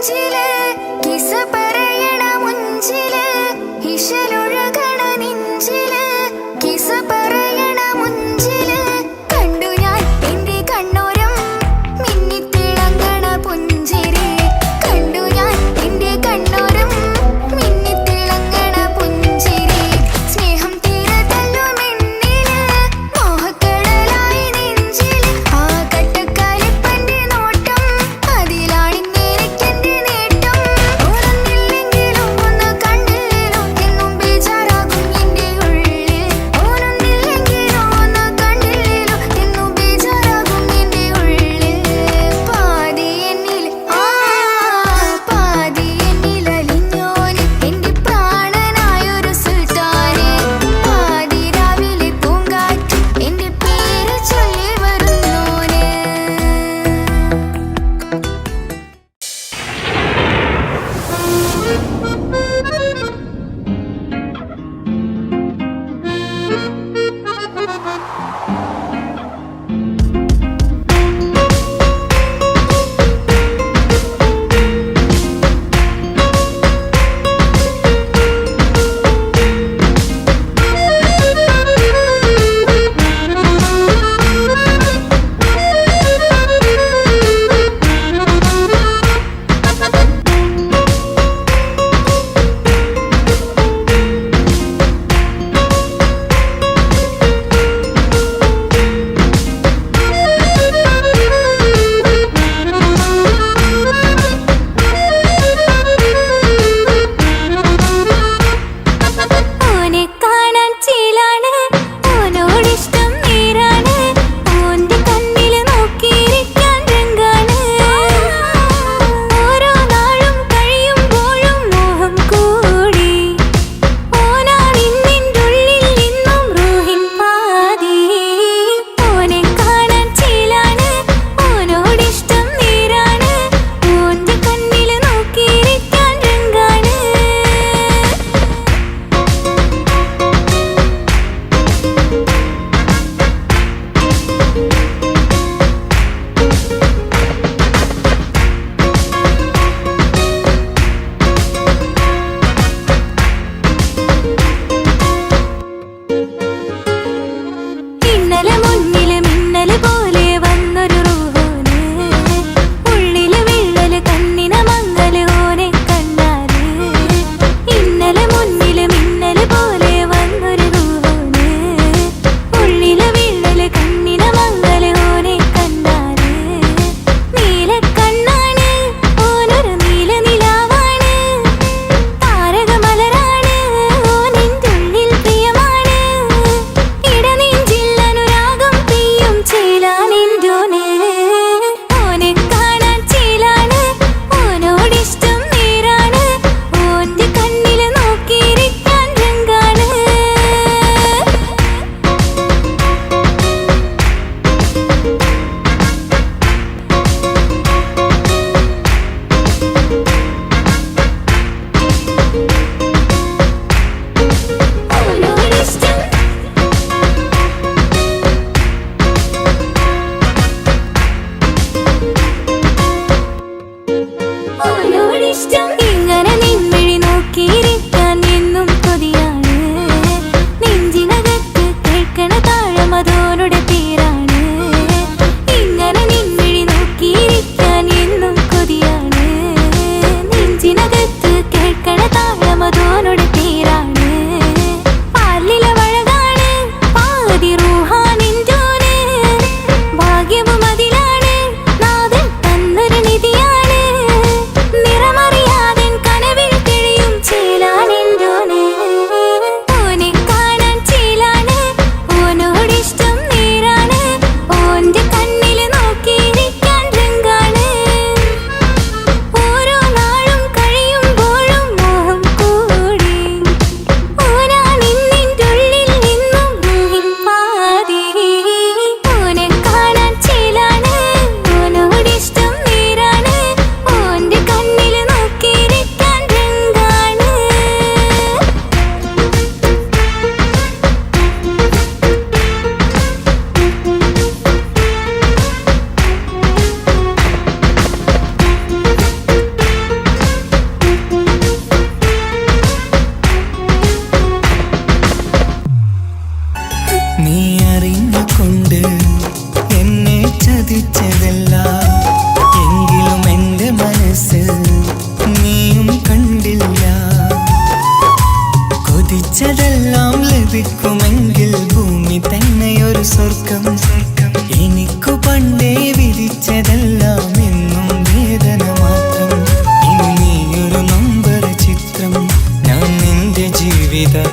നെഞ്ചില് കിസ പറയണ മുഞ്ചില് ഇശലൊഴുകണ നെഞ്ചില് കിസ പറയണ മുഞ്ചില് കണ്ടു ഞാൻ എന്റെ കണ്ണോരം മിന്നിത്തിളങ്ങണ പുഞ്ചിരി കണ്ടു ഞാൻ എന്റെ കണ്ണോരം മിന്നിത്തിളങ്ങണ പുഞ്ചിരി സ്നേഹം തീരതല്ലും എന്നില് മോഹക്കടലായി നെഞ്ചില് ആ കട്ടക്കാലിപ്പന്റെ നോട്ടം അതിലാണിന്നെനിക്കെന്റെ നേട്ടം ഓനൊന്നില്ലെങ്കിലും ഒന്ന് കണ്ടില്ലേലും എന്നും ബേജാറാകും എന്റെ ഉള്ളിൽ ഓനൊന്നില്ലെങ്കിലും ഒന്ന് കണ്ടില്ലേലും എന്നും ബേജാറാകും എന്റെ ഉള്ളിൽ പാതി എന്നിൽ പാതി എന്നിൽ അലിഞ്ഞോന് എന്റെ പ്രാണനായൊരു സുൽത്താനെ പാതി രാവിലെ പൂങ്കാറ്റ് എന്റെ പേര് ചൊല്ലി വരുന്നോന് ഓനെ കാണാൻ ചേലാണ് ഓനോടിഷ്ടം നേരാണ് ഓന്റെ കണ്ണില് നോക്കിയിരിക്കാൻ രംഗാണ് ഓരോ നാളും കഴിയുമ്പോഴും മോഹം കൂടി ഓനാണിന്നിൻ്റെ ഉള്ളിൽ നിന്നും റൂഹിൻ പാതി ഓനെ കാണാൻ ചേലാണ് ഓനോടിഷ്ടം നേരാണ് ഓന്റെ കണ്ണില് നോക്കിയിരിക്കാൻ രംഗാണ് ഇന്നലെ മുന്നില് മിന്നല് പോലെ വന്നൊരു റൂഹോന് ഉള്ളില് വിള്ളല് കണ്ണിന മങ്ങല് ഓനെ കണ്ടാല് ഇന്നലെ മുന്നില് മിന്നല് പോലെ വന്നൊരു റൂഹോന് ഉള്ളില് വിള്ളല് കണ്ണിന മങ്ങല് ഓനെ കണ്ടാല് നീലക്കണ്ണാണ് ഓനൊരു നീല നിലാവാണ് താരകമലരാണ് ഓനെൻ്റെ ഉള്ളിൽ പ്രിയമാണ് ഇടനെഞ്ചിൽ അനുരാഗം പെയ്യും ചേലാനെൻ്റോന് ഓനെ കാണാൻ ചേലാണ് ഓനോടിഷ്ടം നേരാണ് ഓന്റെ കണ്ണില് നോക്കിയിരിക്കാൻ രംഗാണ് ഓനോടിഷ്ടം ഓനോടിഷ്ടം ഇങ്ങനെ നിൻമിഴി നോക്കിയിരിക്കാൻ എന്നും കൊതിയാണ് നെഞ്ചിനകത്ത് കേൾക്കണ താഴമതോനുടെ പേരാണ് ഇങ്ങനെ നിൻമിഴി നോക്കിയിരിക്കാൻ എന്നും കൊതിയാണ് നെഞ്ചിനകത്ത് കേൾക്കണ താഴമതോനുടെ പേരാണ് പാലിലെ വഴകാണ് പാതി റൂഹാനിൻ്റോന് ഭാഗ്യവും അതിലാണ് നാഥൻ തന്നൊരു നിധിയാണ് നിറമറിയാതെ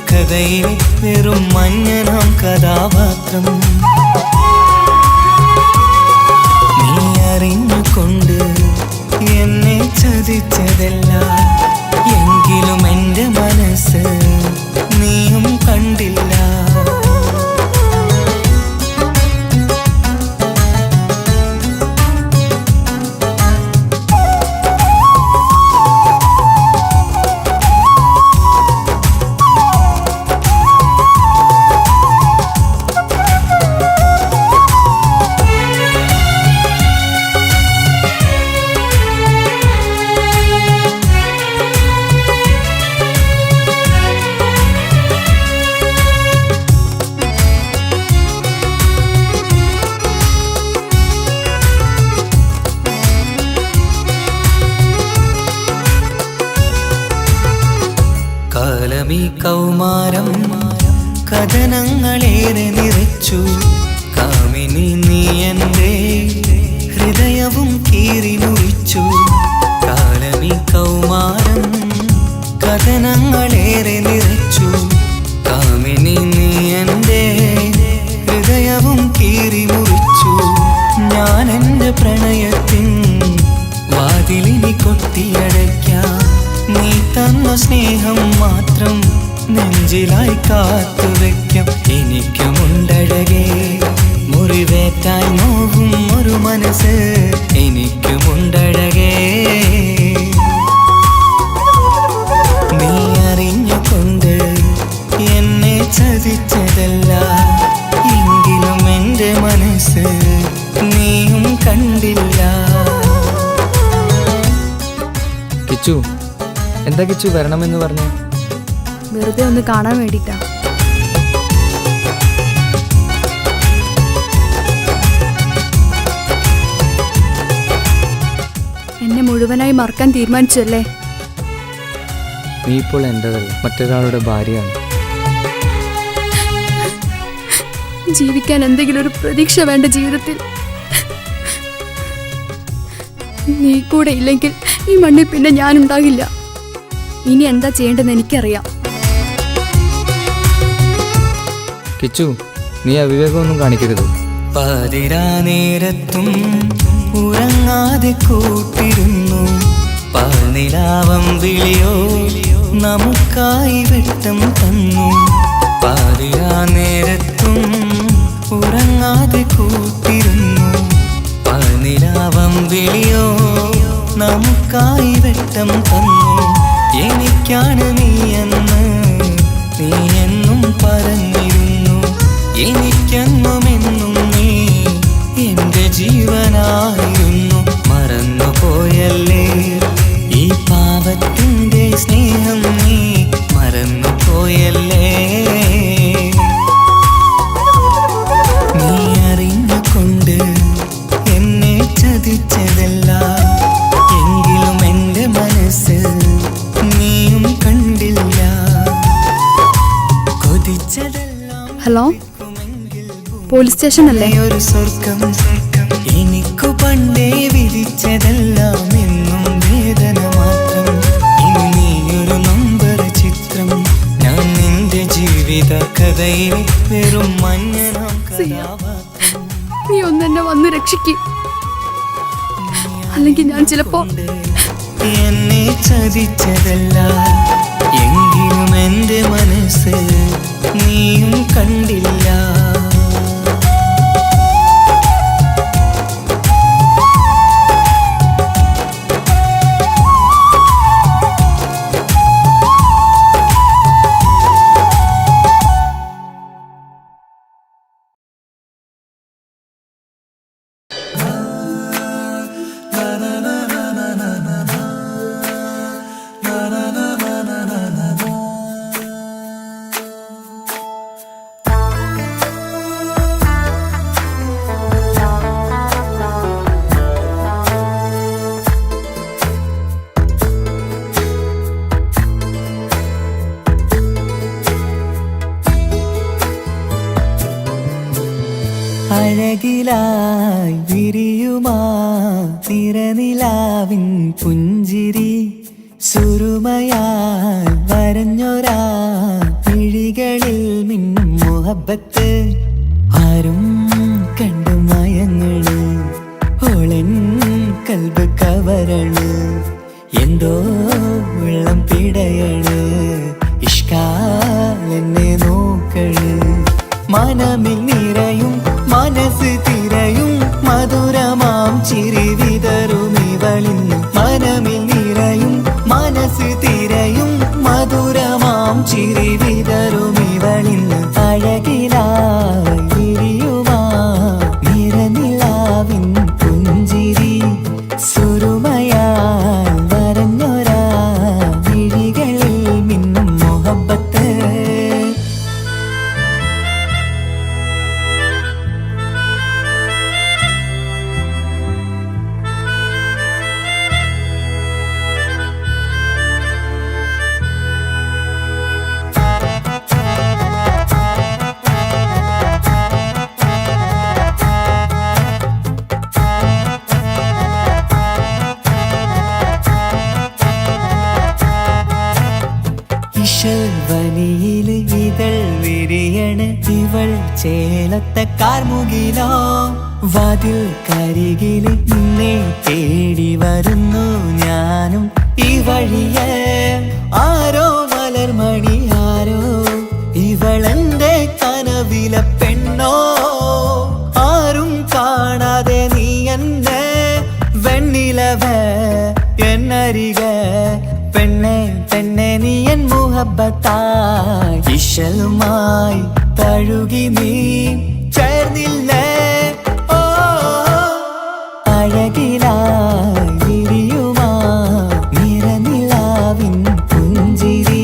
കഥയിൽ വെറും മഞ്ഞനാം കഥാപാത്രം. നീ അറിഞ്ഞുകൊണ്ട് എന്നെ ചതിച്ചതല്ല, എങ്കിലും എൻ്റെ മനസ്സ് നീയും കണ്ടില്ല. കാലമീ കൗമാരം കഥനങ്ങളേറെ നിറച്ചു, കാമിനി നീ എൻ്റെ ഹൃദയവും കീറി മുറിച്ചു. കാലമീ കൗമാരം കഥനങ്ങളേറെ നിറച്ചു, കാമിനി നീ എൻ്റെ ഹൃദയവും കീറി മുറിച്ചു. ഞാൻ എൻ്റെ പ്രണയത്തിൻ വാതിലിനി കൊട്ടിയടയ്ക്കാം, നീ തന്ന സ്നേഹം മാത്രം നെഞ്ചിലായി കാത്തുവെക്കാം. എനിക്കുമുണ്ടഴകേ മുറിവേറ്റായി നോവും ഒരു മനസ്സ്, എനിക്കുമുണ്ടഴകേ. നീ അറിഞ്ഞുകൊണ്ട് എന്നെ ചതിച്ചതല്ല, എങ്കിലും എൻ്റെ മനസ്സ് നീയും കണ്ടില്ല. കിച്ചു, എന്താ കിച്ചു വരണമെന്ന് പറഞ്ഞു? വെറുതെ ഒന്ന് കാണാൻ വേണ്ടിട്ടാ. എന്നെ മുഴുവനായി മറക്കാൻ തീരുമാനിച്ചല്ലേ? നീ ഇപ്പോൾ എൻ്റെതല്ല, മറ്റൊരാളുടെ ഭാര്യയാണ്. ജീവിക്കാൻ എന്തെങ്കിലും ഒരു പ്രതീക്ഷ വേണ്ട ജീവിതത്തിൽ. നീ കൂടെ ഇല്ലെങ്കിൽ ഈ മണ്ണിൽ പിന്നെ ഞാനുണ്ടാകില്ല. ഇനി എന്താ ചെയ്യേണ്ടതെന്ന് എനിക്കറിയാം. കിച്ചു, നീ അവിവേകമൊന്നും കാണിക്കരുത്. പാതിരാ നേരത്തും ഉറങ്ങാതെ കൂട്ടിരുന്നു, പാൽനിലാവം വിളിയോ നമുക്കായി വെട്ടം തന്നു. പാതിരാ നേരത്തും ഉറങ്ങാതെ കൂട്ടിരുന്നു, പാൽനിലാവം വിളിയോ നമുക്കായി വെട്ടം തന്നു. എനിക്കാണ് നീയെന്ന് നീ എന്നും പറഞ്ഞിരുന്നു, എനിക്കെന്നുമെന്നും നീ എൻ്റെ ജീവനായിരുന്നു. മറന്നുപോയല്ലേ ഈ പാവത്തിൻ്റെ സ്നേഹം, നീ മറന്നുപോയല്ലേ. നീ അറിഞ്ഞുകൊണ്ട് എന്നെ ചതിച്ചതല്ല, എങ്കിലും എൻ്റെ മനസ്സ് നീയും കണ്ടില്ല. കൊതിച്ചതെല്ലാം ഹലോ, പോലീസ് സ്റ്റേഷൻ അല്ലേ? ഒരു സ്വർഗം എനിക്കു പണ്ടേ വിധിച്ചതെല്ലാം എന്നും വേദന മാത്രം. ഇനി നീയൊരു നമ്പർ ചിത്രം, ഞാൻ നിന്റെ ജീവിത കഥയിൽ വെറും മഞ്ഞനാം കഥാപാത്രം. നീ ഒന്നെന്നെ വന്ന് രക്ഷിക്ക്, അല്ലെങ്കിൽ ഞാൻ ചിലപ്പോ. എന്നെ ചതിച്ചതല്ല, എങ്കിലും എൻ്റെ മനസ്സ് നീയും കണ്ടില്ല. അഴകിലായി വിരിയുമാ തിരനിലാവിൻ പുഞ്ചിരി, സുരുമയാൽ വരഞ്ഞൊരാ മുഹബത്ത് ആരും കണ്ടു മയങ്ങള് ഓളൻ കൽബ് കവരണ് എന്തോ വെള്ളം പിടയണ് ഇഷ്കാലെന്നെ നോക്കള് മനമിൽ നിറയും മനസ്സ് തിരയും മധുരമാം ചിരി വിതറും ഇവളിന്ന് മനമിൽ നിറയും മനസ്സ് തിരയും മധുരമാം ചിരി വിതറും ഇവളിന്ന് അഴകിലായി വിരിയുമാ നിറനിലാവിൻ പുഞ്ചിരി സുറുമയാൽ വരഞ്ഞൊരാ വിഴികളിൽ മിന്നും മുഹബത്ത് വനിയില് ഇതൾ വിരിയണ് ഇവൾ ചേലത്തെ കാർമുകിലോ വാതിൽ കരികില് നിന്നെ തേടി വരുന്നു ഞാനും ഈ വഴിയെ ആരോ മലർമണി ആരോ ഇവളെന്റെ കനവിലെ പെണ്ണോ ആരും കാണാതെ നീ എന്നെ വെണ്ണിലവേ എന്നരിക പെണ്ണെ പെണ്ണെ നീ എൻ മുഹബത്തായി ഇശലുമായി തഴുകി നീ ചേർന്നില്ലേ ഓ അഴകിലായി വിരിയുമാ നിറനിലാവിൻ പുഞ്ചിരി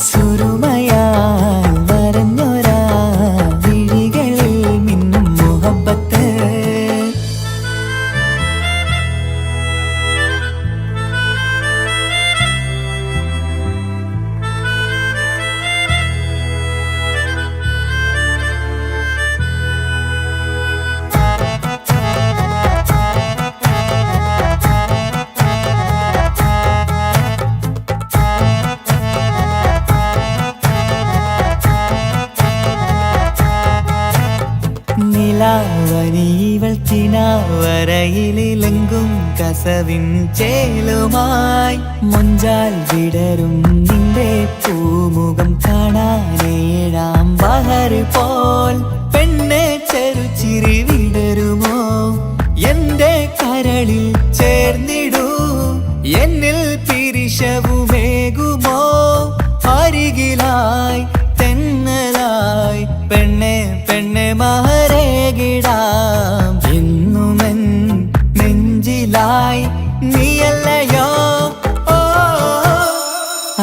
സുറുമയാൽ വരഞ്ഞൊരാ വിഴികളിൽ മിന്നും മുഹബത്ത് നിലാവനിവൾ കിനാവരയിലെങ്കും കസവിൻ ചേലുമായി മുഞ്ചാൽ വിടരും നിന്റെ പൂമുഖം കാണാനേഴാം ബഹർ പോൽ പെണ്ണെ ചെറുചിരി വിടരുമോ എന്റെ കരളിൽ ചേർന്നിടൂ എന്നിൽ പിരിശവുമേകുമോ അരികിലായി തെന്നലായി പെണ്ണെ പെണ്ണെ മഹരേകിടാം എന്നുമെൻ നെഞ്ചിലായി നീയല്ലയോ ഓ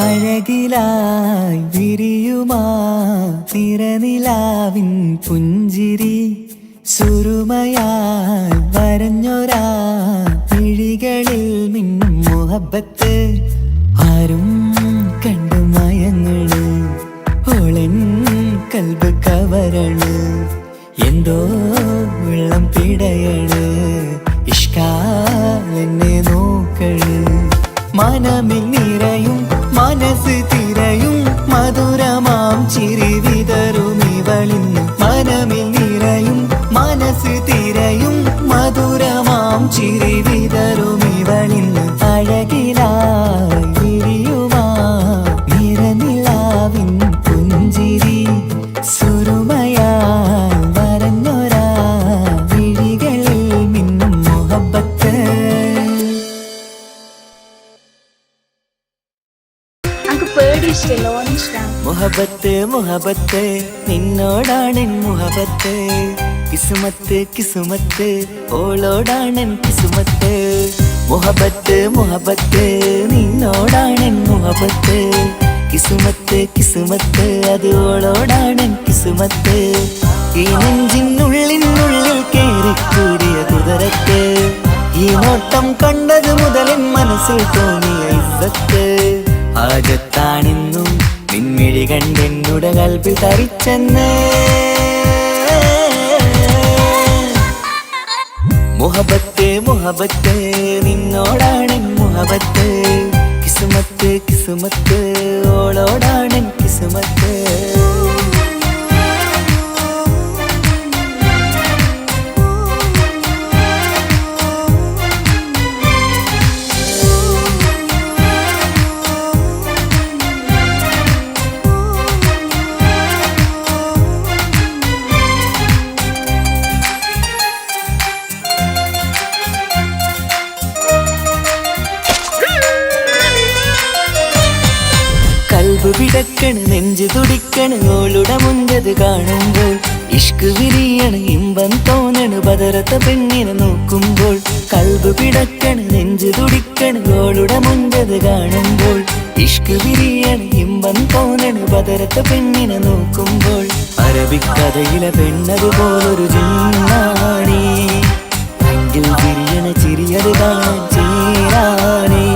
അഴകിലായി വിരിയുമാ നിറനിലാവിൻ പുഞ്ചിരി സുറുമയാൽ വരഞ്ഞൊരാ വിഴികളിൽ മിന്നും മുഹബത്ത് ആരും കണ്ടു മയങ്ങള് ഓളൻ കൽബ് കവരണ് എന്തോ വെള്ളം പിടയണ് ഇഷ്കാലെന്നെ നോക്കള് മനമിൽ നിറയും മനസ്സ് തിരയും മധുരമാം ചിരി വിതറും ഇവളിന്ന് മനമിൽ നിറയും മനസ്സ് തിരയും മധുരമാം ചിരി വിതറും ഇവളിന്ന് അഴകിലായി വിരിയുമാ നിറനിലാവിൻ പുഞ്ചിരി സുറുമയാൽ വരഞ്ഞൊരാ വിഴികളിൽ മിന്നും മുഹബത്ത് മുഹബത്ത് മുഹബത്ത് നിന്നോടാണെൻ മുഹബത്ത് കിസുമത്ത് കിസുമത്ത് ഓളോടാണെൻ കിസുമത്ത് മുഹബത്ത് മുഹബത്ത് നിന്നോടാണെൻ മുഹബത്ത് കിസുമത്ത് കിസുമത്ത് അത് ഓളോടാണെൻ കിസുമത്ത് ഈ നെഞ്ചിനുള്ളിനുള്ളിൽ കേറിക്കൂടിയ കുതിരക്ക് ഈ നോട്ടം കണ്ടത് മുതലൻ മനസ്സിൽ തോന്നിയ ഇസ്സത്ത് ആജത്താണെന്നും നിൻമിഴി കണ്ടെന്നുടെ കൽബിൽ തരിച്ചെന്ന് മുഹബത്ത് മുഹബത്ത് നിന്നോടാണെൻ മുഹബത്ത് കിസുമത്ത് കിസുമത്ത് ഓളോടാണെൻ കിസുമത്ത് പിടക്കണ് നെഞ്ചു തുടിക്കണ് ഓളുടെ മുഞ്ചത് കാണുമ്പോൾ ഇഷ്ക് വിരിയണ് ഇമ്പം തോന്നണ് ബദറത്ത പെണ്ണിനെ നോക്കുമ്പോൾ കൽബ് പിടക്കണ് നെഞ്ചു തുടിക്കണ് ഓളുടെ മുഞ്ചത് കാണുമ്പോൾ ഇഷ്ക് വിരിയണ് ഇമ്പം തോന്നണ് ബദറത്ത പെണ്ണിനെ നോക്കുമ്പോൾ അറബിക്കഥയിലെ പെണ്ണതുപോലൊരു ജിന്നാണി നെഞ്ചിൽ വിരിയണ ചിരിയത് കാണാൻ ചേരാനേ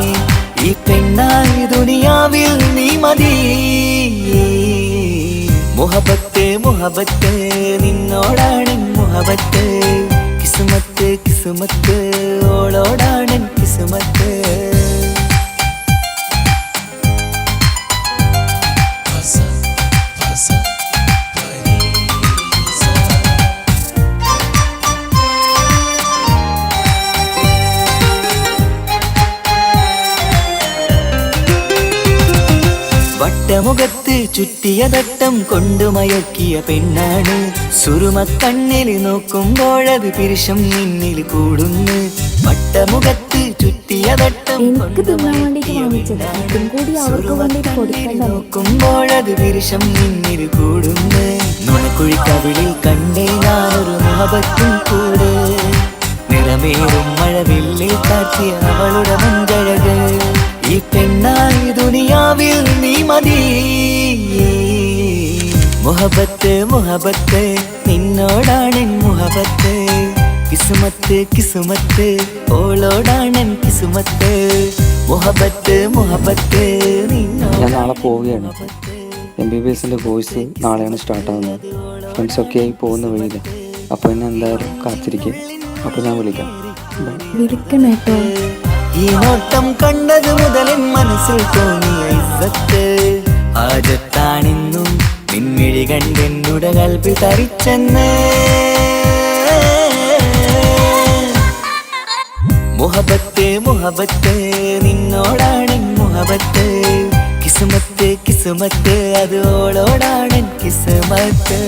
ഈ പെണ്ണായി ദുനിയാവിൽ നീ മതി മുഹബത്ത് മുഹബത്ത് നിന്നോടാണ് മുഹബത്ത് കിസ്മത്ത് കിസ്മത്ത് ഓളോടാണ് കിസ്മത്ത് വട്ടമുഖത്ത് ചുറ്റിയ തട്ടം കൊണ്ടു മയക്കിയ പെണ്ണാണ് സുറുമക്കണ്ണിൽ നോക്കുമ്പോഴത് പിരിശം നിന്നിൽ കൂടുന്നു വട്ടമുഖത്ത് ചുറ്റിയ തട്ടം കൊണ്ടു മയക്കിയ പെണ്ണാണ് നോക്കുമ്പോഴത് പിരിശം നിന്നിൽ കൂടുന്നു നുണക്കുഴി കവിളിൽ കണ്ടേ ഞാനൊരു മുഹബത്തും കൂടെ നിറമേറും മഴവില്ലിൽ കാറ്റിയ അവളുടെ മുഞ്ചഴക് ഈ പെണ്ണായി ദുനിയാവിൽ നീ മതി മുഹബത്ത് മുഹബത്ത് നിന്നോടാണ് മുഹബത്ത് കിസ്മത്ത് കിസ്മത്ത് ഓളോടാണ് കിസ്മത്ത് മുഹബത്ത് മുഹബത്ത് ഞാൻ നാളെ പോവുകയാണ്. MBBSൻ്റെ കോഴ്സ് നാളെയാണ് സ്റ്റാർട്ടാകുന്നത്. ഫ്രണ്ട്സൊക്കെ ആയി പോകുന്ന വഴിയില്ല. അപ്പോൾ എന്നെ എന്തായാലും കാത്തിരിക്കും. അപ്പോൾ ഞാൻ വിളിക്കാം. വിളിക്കണേട്ടോ. ഈ നോട്ടം കണ്ടത് മുതലിൻ മനസ്സിൽ തോന്നിയ ഇസ്സത്ത് ആജത്താണിന്നും നിൻമിഴി കണ്ടെന്നുടെ കൽപ്പിൽ തരിച്ചെന്ന് മുഹബത്ത് മുഹബത്ത് നിന്നോടാണ് മുഹബത്ത് കിസ്മത്ത് കിസ്മത്ത് അത് ഓളോടാണ് കിസ്മത്ത്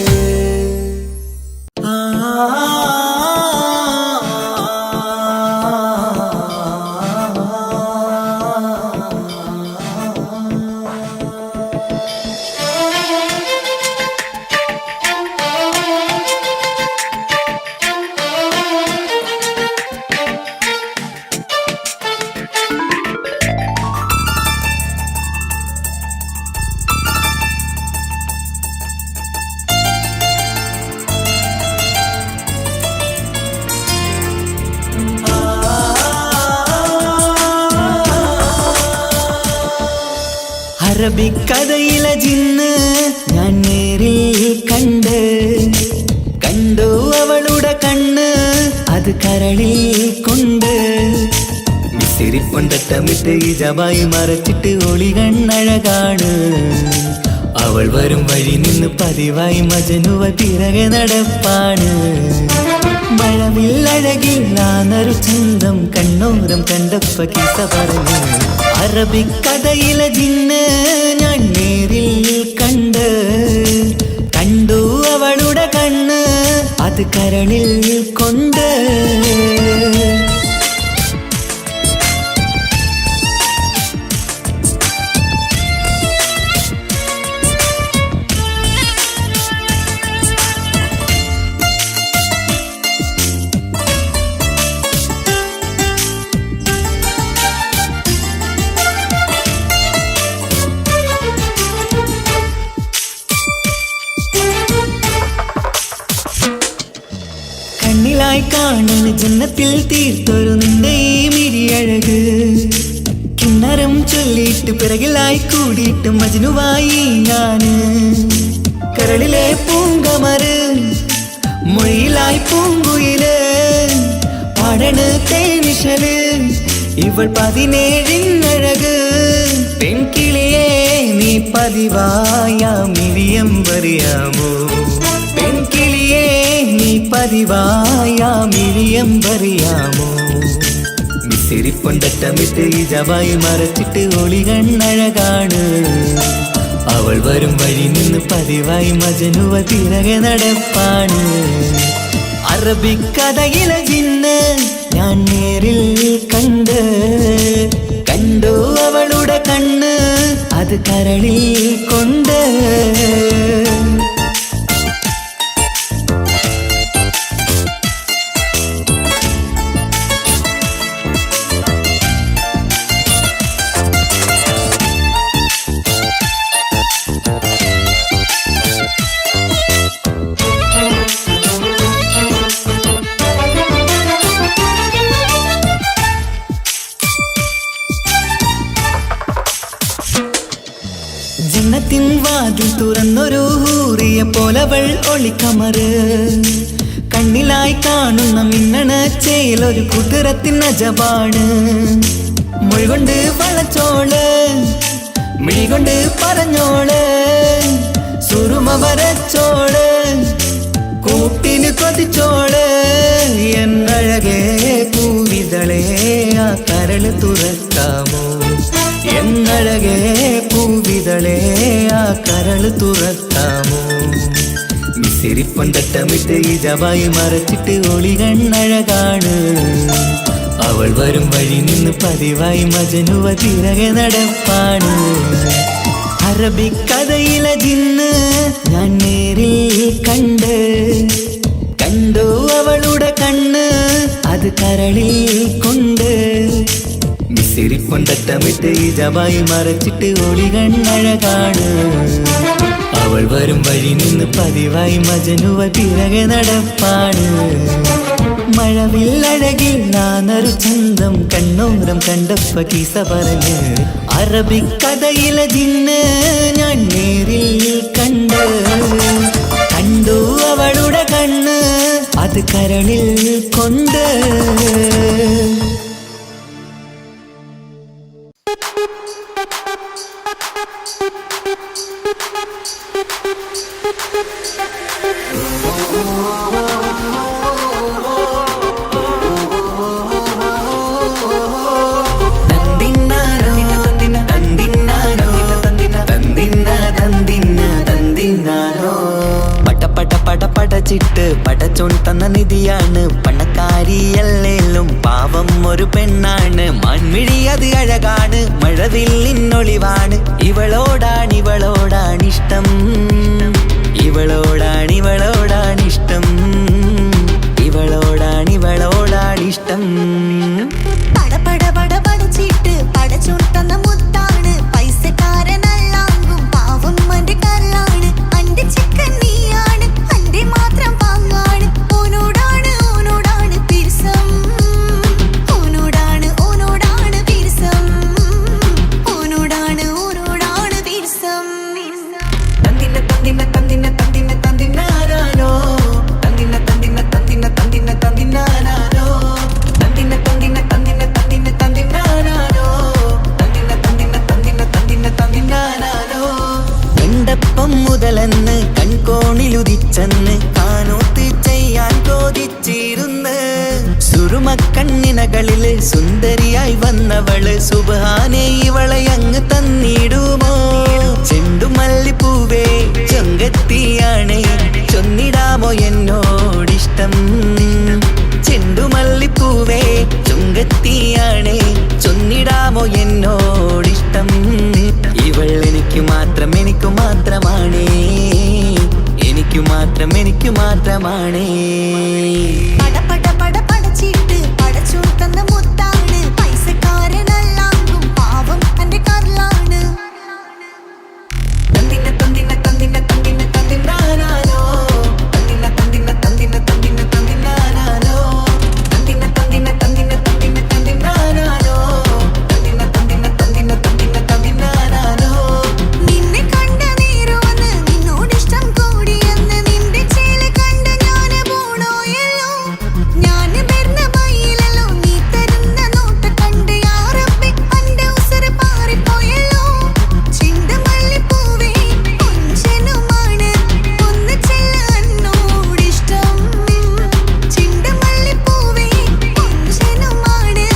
അറബിക്കഥയിലെ ജിന്ന് ഞാൻ നേരിൽ കണ്ടു അവളുടെ കണ്ണ് അത് കരളിൽ കൊണ്ട് മിസിരിപ്പൊണ്ടട്ടമിട്ട് ഇജബായി മറച്ചിട്ട് ഒളി കണ്ണഴകാണ് അവൾ വരും വഴി നിന്ന് പതിവായി മജനുവ പിറകെ നടപ്പാണ് മഴവില്ലഴകില്ലാന്നൊരു ചന്തം കണ്ണോരം കണ്ടപ്പ കിസ പറഞ്ഞു അറബിക്കഥയിലെ ജിന്ന് ഞാൻ നേരിൽ കണ്ടു അവളുടെ കണ്ണ് അത് കരളിൽ കൊണ്ട് കണ്ണിലായി കാണുന്ന ജന്നത്തിൽ തീർത്തൊരു നിന്റെ ഈ മിരിയഴക് കിണ്ണരം ചൊല്ലിയിട്ട് പിറകിലായി കൂടിയിട്ട് മജ്നുവായി ഞാന് കരളിലെ പൂങ്കമര് മൊഴിയിലായി പൂങ്കുയില് പാടണ് തേനിശല് ഇവൾ 17 പെൺകിളിയെ നീ പതിവായാം മിഴിയം പറയാമോ പെൺകിളിയെ നീ പതിവായാം മിഴിയം പറയാമോ മിസിരിപ്പൊണ്ടട്ടമിട്ട് ഇജബായി മറച്ചിട്ട് ഒളി കണ്ണഴകാണ് അവൾ വരും വഴി നിന്ന് പതിവായി മജനുവ പിറകെ നടപ്പാണ് അറബിക്കഥയിലെ ജിന്ന് ഞാൻ നേരിൽ കണ്ടു അവളുടെ കണ്ണ് അത് കരളിൽ കൊണ്ട് ജന്നത്തിൻ വാതിൽ തുറന്നൊരു ഹൂറിയ പോലവൾ ഒളിക്കമറ് കണ്ണിലായി കാണുന്ന മിന്നണ ചേലൊരു കുതിരത്തിൻ അജപാണ് മൊഴികൊണ്ട് വളച്ചോള് മിഴികൊണ്ട് പറഞ്ഞോള് സുറുമ വരച്ചോള് കൂട്ടിന് കൊതിച്ചോള് എന്നഴകേ പൂവിതളേ ആ കരള് തുറക്കാമോ എന്നഴകേ പൂവിതളേ ആ കരള് തുറക്കാമോ മിസിരിപ്പൊണ്ടട്ടമിട്ട് ഈ ജവായി മറച്ചിട്ട് ഒളി കണ്ണഴകാണ് അവൾ വരും വഴി നിന്ന് പതിവായി മജനുവ തിരകെ നടപ്പാണ് അറബിക്കഥയിലെ ജിന്ന് ഞാൻ നേരിൽ കണ്ടു അവളുടെ കണ്ണ് അത് കരളിൽ കൊണ്ട് മിസിരിപ്പൊണ്ടട്ടമിട്ട് ഈ ജവായി മറച്ചിട്ട് ഒളി കണ്ണഴകാണ് അവൾ വരും വഴി നിന്ന് പതിവായി മജനുവ തിരകെ നടപ്പാണ് മഴവില്ലഴകിൽ നാനൊരു ചന്തം കണ്ണോരം കണ്ടപ്പ കീസ പറഞ്ഞ് അറബിക്കഥയിലെ ജിന്ന് ഞാൻ നേരിൽ കണ്ടു അവളുടെ കണ്ണ് അത് കരളിൽ കൊണ്ട് പടച്ചിട്ട് പടച്ചോൻ തന്ന നിധിയാണ് പണക്കാരിയല്ലേലും പാവം ഒരു പെണ്ണാണ് മൺമിഴി അത് അഴകാണ് മഴവില്ലിന്നൊളിവാണ് ഇവളോടാണിഷ്ടം ഇവളോടാണിഷ്ടം ഇവളോടാണിഷ്ടം പടച്ചിട്ട് പടച്ചോൻ തന്ന മുത്താണ് പൈസക്കാരനല്ലാങ്കും പാവം അന്റെ കരളാണ് അന്റെ ചിക്കൻ നീയാണ് അന്റെ മാത്രം പാങ്ങാണ് ഓനോടാണ് പിരിസം ഓനോടാണ് പിരിസം ഓനോടാണ് പിരിസം തന്തിനാരോ എണ്ടപ്പം മുതലെന്ന് കൺകോണിലുദിച്ചെന്ന് കാനോത്ത് ചെയ്യാൻ ചോദിച്ചിരുന്ന് സുറുമക്കണ്ണിനകളില് സുന്ദരിയായി വന്നവള് സുബ്ഹാനേ ഇവളെ അങ്ങ് തന്നിടുമോ ചെണ്ടുമല്ലിപ്പൂവേ ചൊങ്കത്തിയാണ് ചൊന്നിടാമോ എന്നോടിഷ്ടം ചെണ്ടുമല്ലിപ്പൂവേ ചൊങ്കത്തിയാണ് ചൊന്നിടാമോ എന്നോടിഷ്ടം ഇവൾ എനിക്ക് മാത്രമാണേ പടച്ചിട്ട് പടച്ചോൻ തന്ന മുത്താണ് പൈസക്കാരനല്ലാങ്കും പാവം അന്റെ കരളാണ് നിന്നെ കണ്ട നേരവന്ന് നിന്നോടിഷ്ടം കൂടിയെന്ന് നിന്റെ ചേല് കണ്ട് ഞാന് പോണോയല്ലോ ഞാന് വരുന്ന ബൈയിലല്ലോ നീ തരുന്ന നോട്ട കണ്ട് യാ റബ്ബി അന്റെ ഉസറ് പാറിപ്പോയല്ലോ ചെണ്ടുമല്ലിപ്പൂവേ കൊഞ്ചനുമാണ് ഒന്ന് ചെല്ല് എന്നോടിഷ്ടം ചെണ്ടുമല്ലിപ്പൂവേ കൊഞ്ചനുമാണ്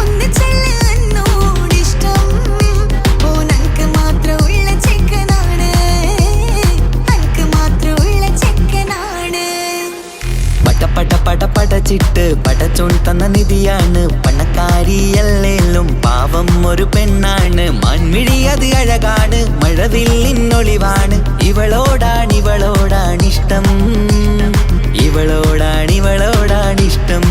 ഒന്ന് ചെല്ല് എന്നോടിഷ്ടം ഓനക്ക് മാത്രമുള്ള ചെക്കനാണ് അനക്ക് മാത്രമുള്ള ചെക്കനാണ് പടച്ചിട്ട് പടച്ചോൻ തന്ന നിധിയാണ് പണക്കാരിയല്ലേലും പാവം പാവം ഒരു പെണ്ണാണ്, മാൻമിഴി അത് അഴകാണ്, മഴവില്ലിന്നൊളിവാണ്. ഇവളോടാണിഷ്ടം, ഇവളോടാണിഷ്ടം.